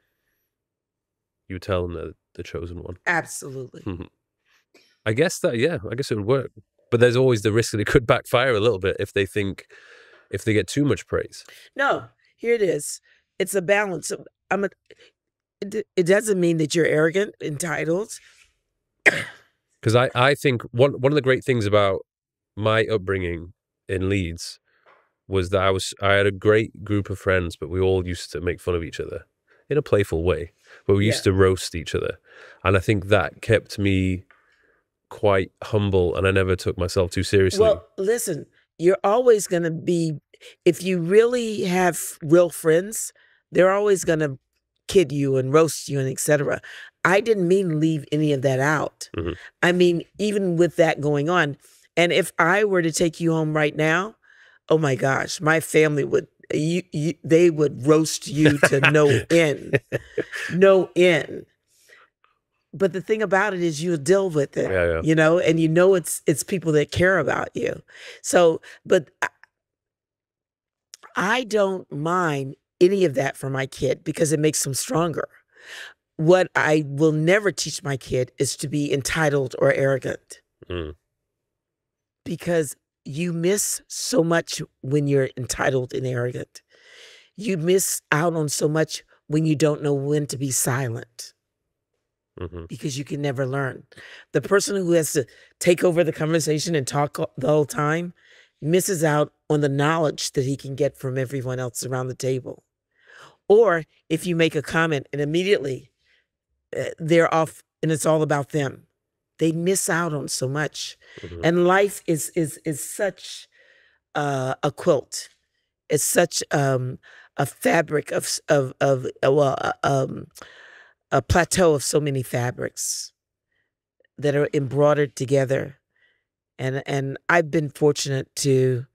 You tell them they're the chosen one? Absolutely. I guess it would work. But there's always the risk that it could backfire a little bit if they get too much praise. No, here it is. It's a balance. It doesn't mean that you're arrogant, entitled. Because I think one of the great things about my upbringing in Leeds was that I had a great group of friends, but we all used to make fun of each other in a playful way. But we used to roast each other. And I think that kept me quite humble, and I never took myself too seriously. Well, listen, you're always going to be, if you really have real friends, they're always going to kid you and roast you and etc. I didn't mean to leave any of that out. Mhm. I mean, even with that going on, and if I were to take you home right now, oh my gosh, my family would, they would roast you to no end, no end. But the thing about it is you'll deal with it, Yeah. you know, and you know it's people that care about you. So, but I don't mind any of that for my kid because it makes them stronger. What I will never teach my kid is to be entitled or arrogant Mm. because you miss so much when you're entitled and arrogant. You miss out on so much when you don't know when to be silent. Mhm. Because you can never learn. The person who has to take over the conversation and talk the whole time misses out on the knowledge that he can get from everyone else around the table. Or if you make a comment and immediately they're off and it's all about them, they miss out on so much. Mhm. And life is such a quilt. It's such a fabric a plateau of so many fabrics that are embroidered together. And I've been fortunate to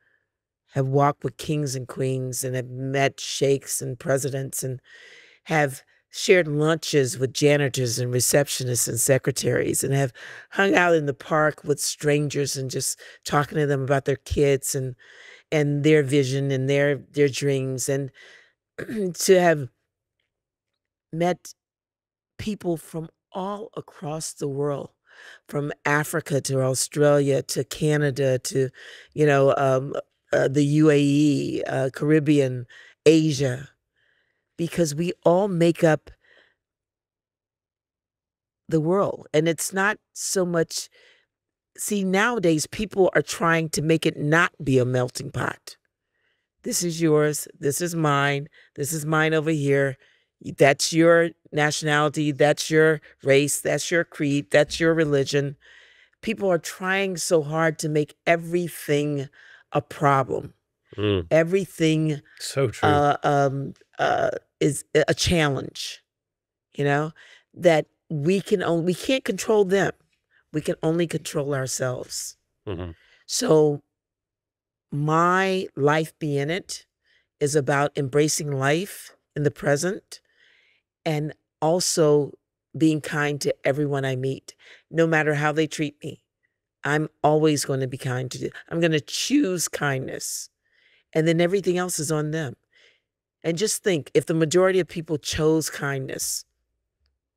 have walked with kings and queens and have met sheikhs and presidents and have shared lunches with janitors and receptionists and secretaries and have hung out in the park with strangers and just talking to them about their kids and their vision and their dreams, and to have met people from all across the world, from Africa to Australia to Canada to, you know, the UAE, Caribbean, Asia, because we all make up the world. And it's not so much, see, nowadays people are trying to make it not be a melting pot. This is yours, this is mine over here. That's your nationality, that's your race, that's your creed, that's your religion. People are trying so hard to make everything a problem. Mm. Everything So true. is a challenge, you know, that we can't control them. We can only control ourselves. Mhm. So my life be in it is about embracing life in the present and also being kind to everyone I meet, no matter how they treat me. I'm always going to be kind to them. I'm going to choose kindness, and then everything else is on them. And just think, if the majority of people chose kindness,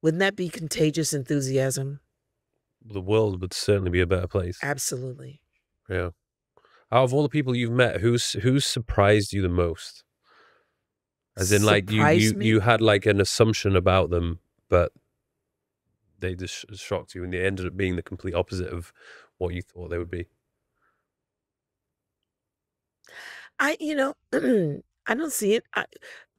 wouldn't that be contagious enthusiasm? The world would certainly be a better place. Absolutely. Yeah. Out of all the people you've met, who's surprised you the most? As in, like, Surprise me? you had like an assumption about them, but they just shocked you, and they ended up being the complete opposite of what you thought they would be. You know, I don't see it.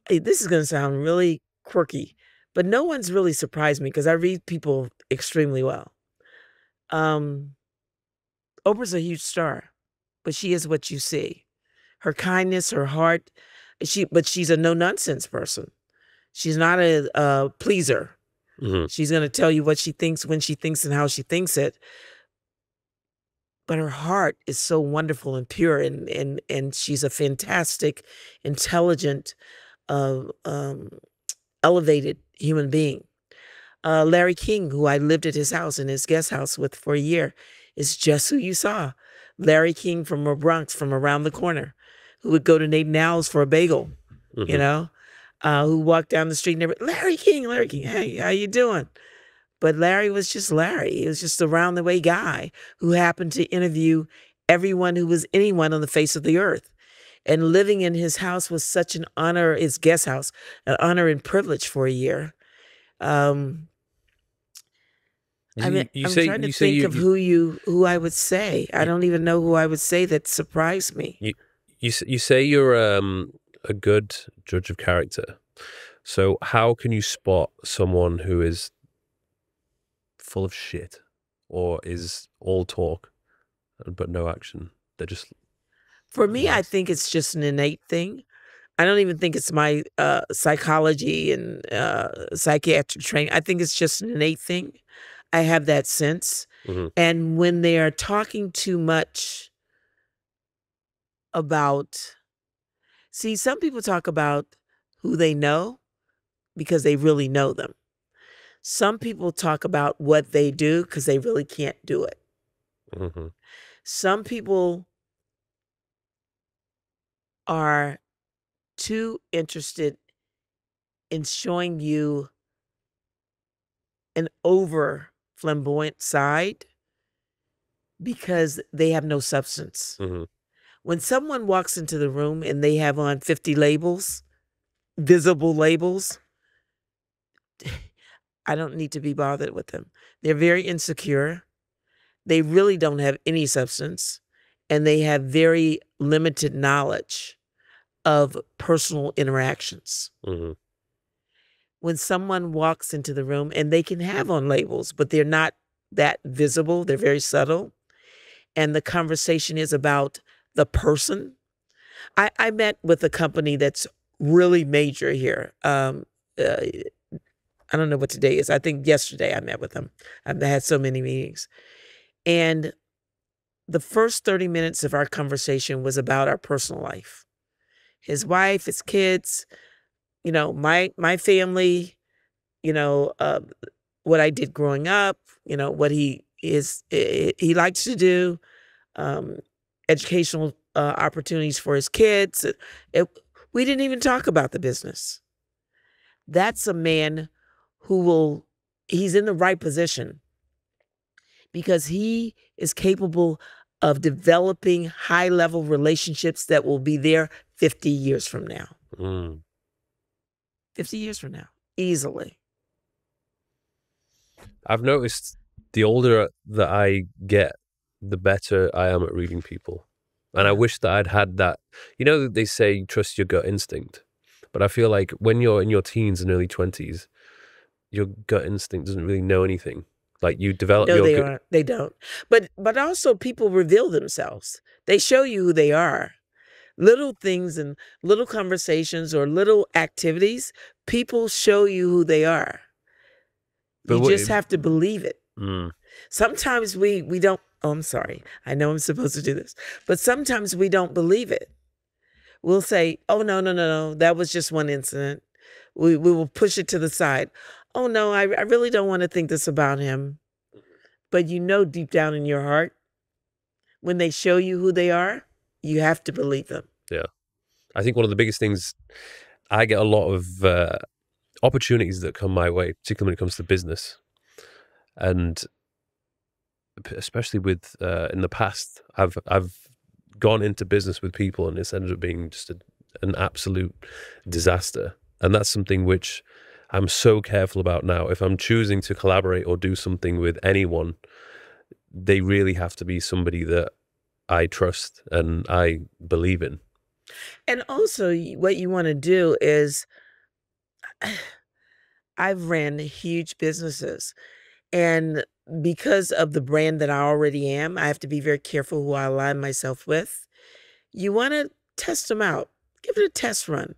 This is going to sound really quirky, but no one's really surprised me because I read people extremely well. Oprah's a huge star, but she is what you see. Her heart, but she's a no nonsense person. She's not a pleaser. Mhm. She's going to tell you what she thinks, when she thinks, and how she thinks it. But her heart is so wonderful and pure, and she's a fantastic, intelligent, uh, um, elevated human being. Larry King, who I lived at his house, in his guest house with for a year, is just who you saw. Larry King from the Bronx, from around the corner, who would go to Nate Now's for a bagel, you Mhm. know, who walked down the street and everybody, Larry King, hey, how you doing? But Larry was just Larry. He was just a round the way guy who happened to interview everyone who was anyone on the face of the earth. And living in his house was such an honor, his guest house, an honor and privilege for a year. Um, I mean, You I'm say trying to think of who I would say. I you don't even know who I would say that surprised me. you say you're a good judge of character. So how can you spot someone who is full of shit? or is all talk but no action? They're just For me, I nice. think it's just an innate thing. I don't even think it's my psychology and psychiatric training. I think it's just an innate thing. I have that sense. Mhm. And when they are talking too much about, see, some people talk about who they know because they really know them. Some people talk about what they do because they really can't do it. Mhm. Some people are too interested in showing you an over flamboyant side because they have no substance. Mhm. When someone walks into the room and they have on 50 labels, visible labels, I don't need to be bothered with them. They're very insecure. They really don't have any substance, and they have very limited knowledge of personal interactions. Mhm. When someone walks into the room and they can have on labels, but they're not that visible, they're very subtle, and the conversation is about the person. I met with a company that's really major here. I don't know what today is. I think yesterday I met with them. I've had so many meetings. And the first 30 minutes of our conversation was about our personal life. His wife, his kids, my family, you know, uh, what I did growing up, what he likes to do, um, educational opportunities for his kids. It, we didn't even talk about the business. That's a man he's in the right position because he is capable of developing high level relationships that will be there 50 years from now. Mm. 50 years from now, easily. I've noticed the older that I get, the better I am at reading people. And I Yeah. wish that I'd had that. You know, they say trust your gut instinct. But I feel like when you're in your teens and early 20s, your gut instinct doesn't really know anything. Like you develop No, your they gut. aren't. They don't. But also people reveal themselves. They show you who they are. Little things and little conversations or little activities, people show you who they are. But You what, just have to believe it. mm, Sometimes we don't, oh, I'm sorry. I know I'm supposed to do this. But sometimes we don't believe it. We'll say, "Oh, no, no, no, no. That was just one incident." We will push it to the side. "Oh, no, I really don't want to think this about him." But deep down in your heart, when they show you who they are, you have to believe them. yeah. I think one of the biggest things, I get a lot of opportunities that come my way, particularly when it comes to business. And especially with in the past, I've gone into business with people and it's ended up being just an absolute disaster. And that's something which I'm so careful about now. If I'm choosing to collaborate or do something with anyone, they really have to be somebody that I trust and I believe in. And also, what you want to do is, I've ran huge businesses. And because of the brand that I already am, I have to be very careful who I align myself with. You want to test them out. Give it a test run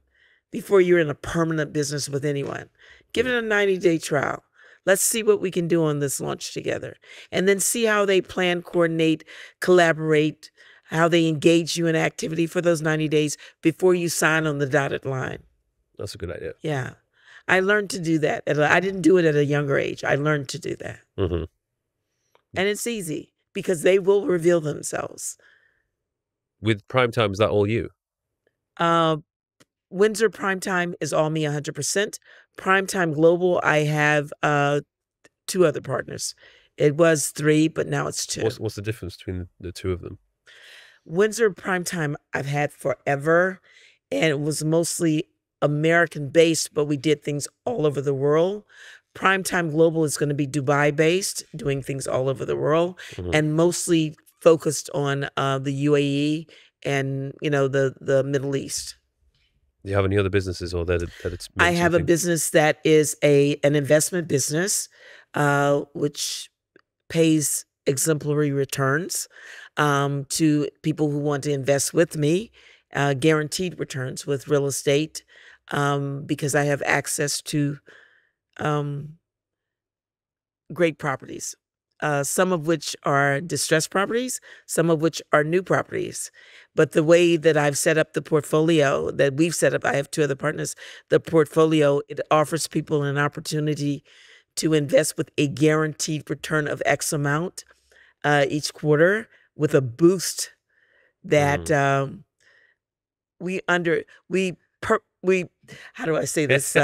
before you're in a permanent business with anyone. Give it a 90-day trial. Let's see what we can do on this launch together. And then see how they plan, coordinate, collaborate, how they engage you in activity for those 90 days before you sign on the dotted line. That's a good idea. Yeah. I learned to do that. I didn't do it at a younger age. I learned to do that. Mm-hmm. And it's easy because they will reveal themselves. With Primetime, is that all you? Uh, Windsor Primetime is all me 100%. Primetime Global, I have 2 other partners. It was 3, but now it's 2. What's the difference between the two of them? Windsor Primetime I've had forever, and it was mostly American-based, but we did things all over the world. Primetime Global is gonna be Dubai-based, doing things all over the world, Mm-hmm. and mostly focused on the UAE and, the Middle East. Do you have any other businesses or that it's I meant have a something? business that is an investment business, which pays exemplary returns to people who want to invest with me, guaranteed returns with real estate, because I have access to great properties, some of which are distressed properties, some of which are new properties. But the way that I've set up the portfolio that we've set up, I have 2 other partners, the portfolio, it offers people an opportunity to invest with a guaranteed return of X amount each quarter with a boost that we how do I say this?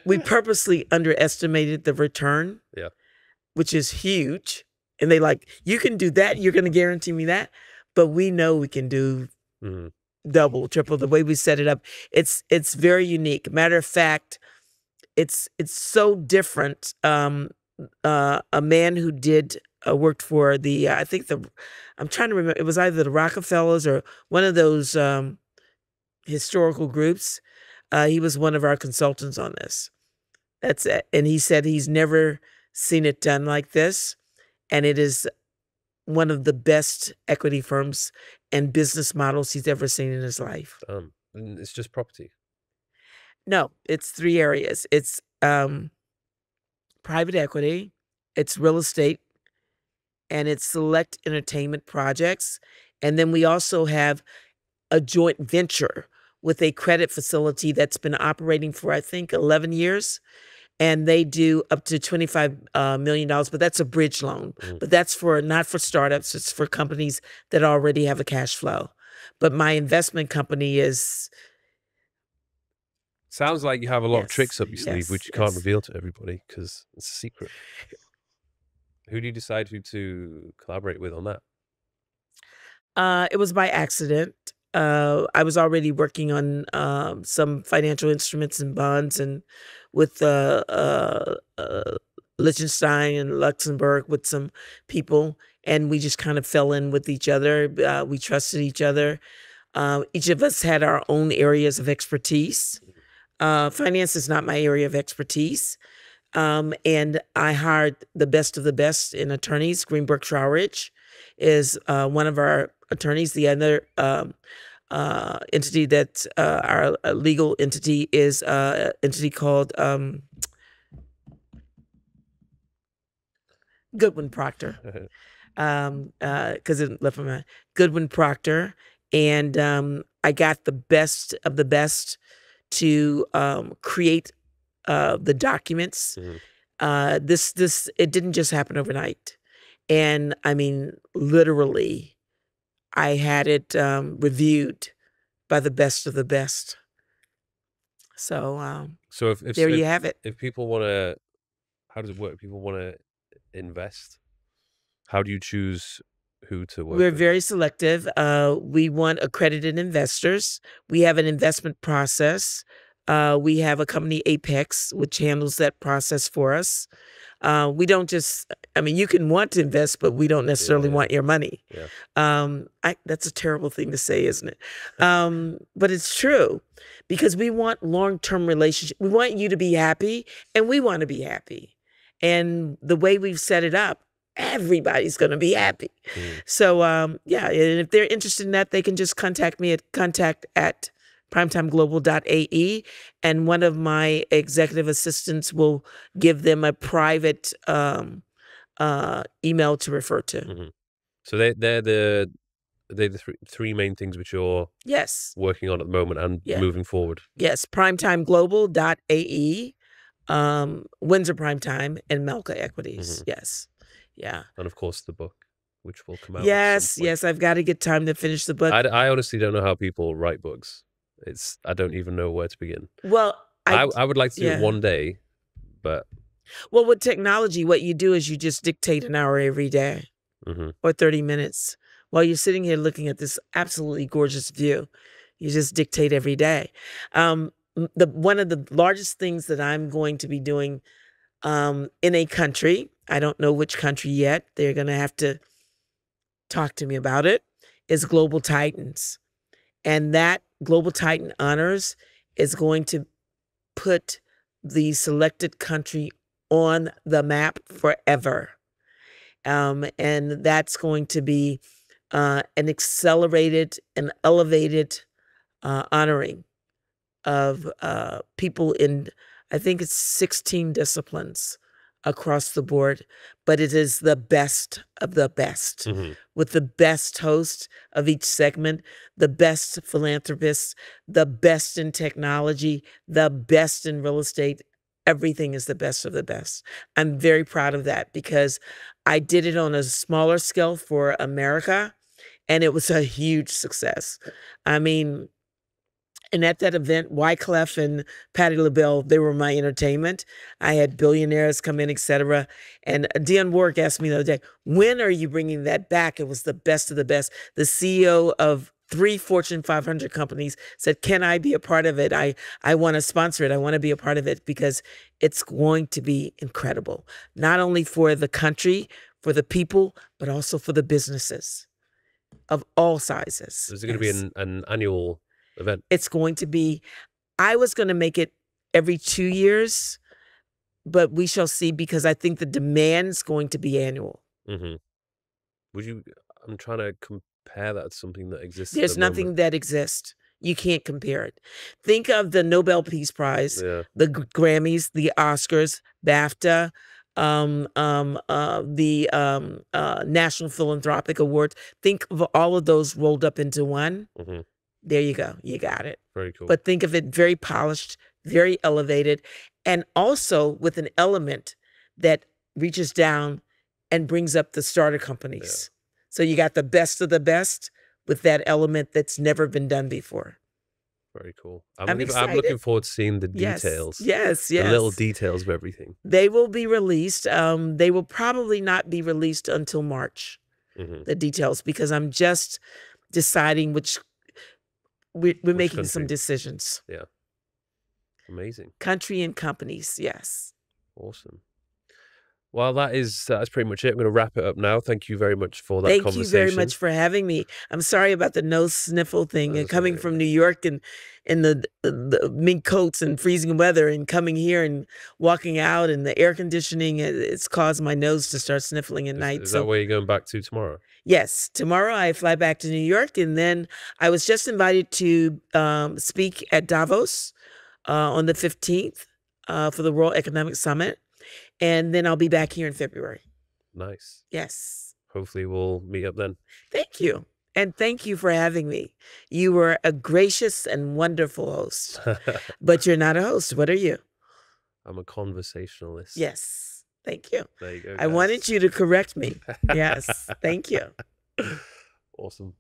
We purposely underestimated the return, which is huge. And they like, you can do that. You're going to guarantee me that. But we know we can do double, triple. The way we set it up, it's very unique. Matter of fact, it's so different. A man who did worked for the I think I'm trying to remember. It was either the Rockefellers or one of those historical groups. He was one of our consultants on this. That's it. And he said he's never seen it done like this, and it is one of the best equity firms and business models he's ever seen in his life. And it's just property? No, it's 3 areas. It's private equity, it's real estate, and it's select entertainment projects. And then we also have a joint venture with a credit facility that's been operating for, I think, 11 years. And they do up to $25 million, but that's a bridge loan. But that's not for startups, it's for companies that already have a cash flow. But my investment company is... Sounds like you have a lot of tricks up your sleeve, which you can't reveal to everybody because it's a secret. Who do you decide who to collaborate with on that? It was by accident. I was already working on some financial instruments and bonds, and with Liechtenstein and Luxembourg with some people, and we just kind of fell in with each other. We trusted each other. Each of us had our own areas of expertise. Finance is not my area of expertise. And I hired the best of the best in attorneys. Greenberg Trowridge is one of our attorneys. The other entity that our legal entity is an entity called Goodwin Proctor, because it left my mind. Goodwin Proctor, and I got the best of the best to create the documents. It didn't just happen overnight, and I mean literally, I had it reviewed by the best of the best. So, if there you have it. If people want to, how does it work? People want to invest. How do you choose who to work with? We're very selective. We want accredited investors. We have an investment process. We have a company, Apex, which handles that process for us. We don't just, I mean, you can want to invest, but we don't necessarily want your money. That's a terrible thing to say, isn't it? But it's true, because we want long-term relationship. We want you to be happy, and we want to be happy. And the way we've set it up, everybody's going to be happy. So, yeah, and if they're interested in that, they can just contact me at contact@primetimeglobal.ae, and one of my executive assistants will give them a private email to refer to. So they're the three main things which you're working on at the moment and moving forward. Yes, primetimeglobal.ae, Windsor Primetime, and Melka Equities. Yes. Yeah. And of course the book, which will come out. Yes, I've got to get time to finish the book. I honestly don't know how people write books. I don't even know where to begin. Well, I would like to do it one day, but... Well, with technology, what you do is you just dictate an hour every day or 30 minutes while you're sitting here looking at this absolutely gorgeous view. You just dictate every day. One of the largest things that I'm going to be doing in a country, I don't know which country yet, they're going to have to talk to me about it, is Global Titans. And that Global Titan Honors is going to put the selected country on the map forever. And that's going to be an accelerated and elevated honoring of people in, I think it's 16 disciplines across the board, but it is the best of the best, with the best host of each segment, the best philanthropists, the best in technology, the best in real estate. Everything is the best of the best. I'm very proud of that because I did it on a smaller scale for America, and it was a huge success. I mean, and at that event, Wyclef and Patti LaBelle, they were my entertainment. I had billionaires come in, etc. And Dionne Warwick asked me the other day, when are you bringing that back? It was the best of the best. The CEO of 3 Fortune 500 companies said, can I be a part of it? I want to sponsor it. I want to be a part of it because it's going to be incredible, not only for the country, for the people, but also for the businesses of all sizes. Is it going to be an annual event? It's going to be, I was going to make it every 2 years, but we shall see because I think the demand's going to be annual. Would you, I'm trying to compare that to something that exists. There's nothing that exists. You can't compare it. Think of the Nobel Peace Prize, the Grammys, the Oscars, BAFTA, the National Philanthropic Award. Think of all of those rolled up into one. There you go. You got it. Very cool. But think of it very polished, very elevated, and also with an element that reaches down and brings up the starter companies. So you got the best of the best with that element that's never been done before. Very cool. I'm looking forward to seeing the details. Yes. The little details of everything. They will be released. They will probably not be released until March, the details, because I'm just deciding which... We're making country? Some decisions. Yeah. Amazing. Country and companies, yes. Awesome. Well, that's pretty much it. I'm going to wrap it up now. Thank you very much for that conversation. Thank you very much for having me. I'm sorry about the nose sniffle thing and coming from New York and in the mink coats and freezing weather and coming here and walking out and the air conditioning. It's caused my nose to start sniffling at night. Is that where you're going back to tomorrow? Yes. Tomorrow I fly back to New York, and then I was just invited to speak at Davos on the 15th for the World Economic Summit. And then I'll be back here in February. Nice. Yes. Hopefully we'll meet up then. Thank you. And thank you for having me. You were a gracious and wonderful host. But you're not a host. What are you? I'm a conversationalist. Yes. Thank you. There you go. I wanted you to correct me. Yes. Thank you. Awesome.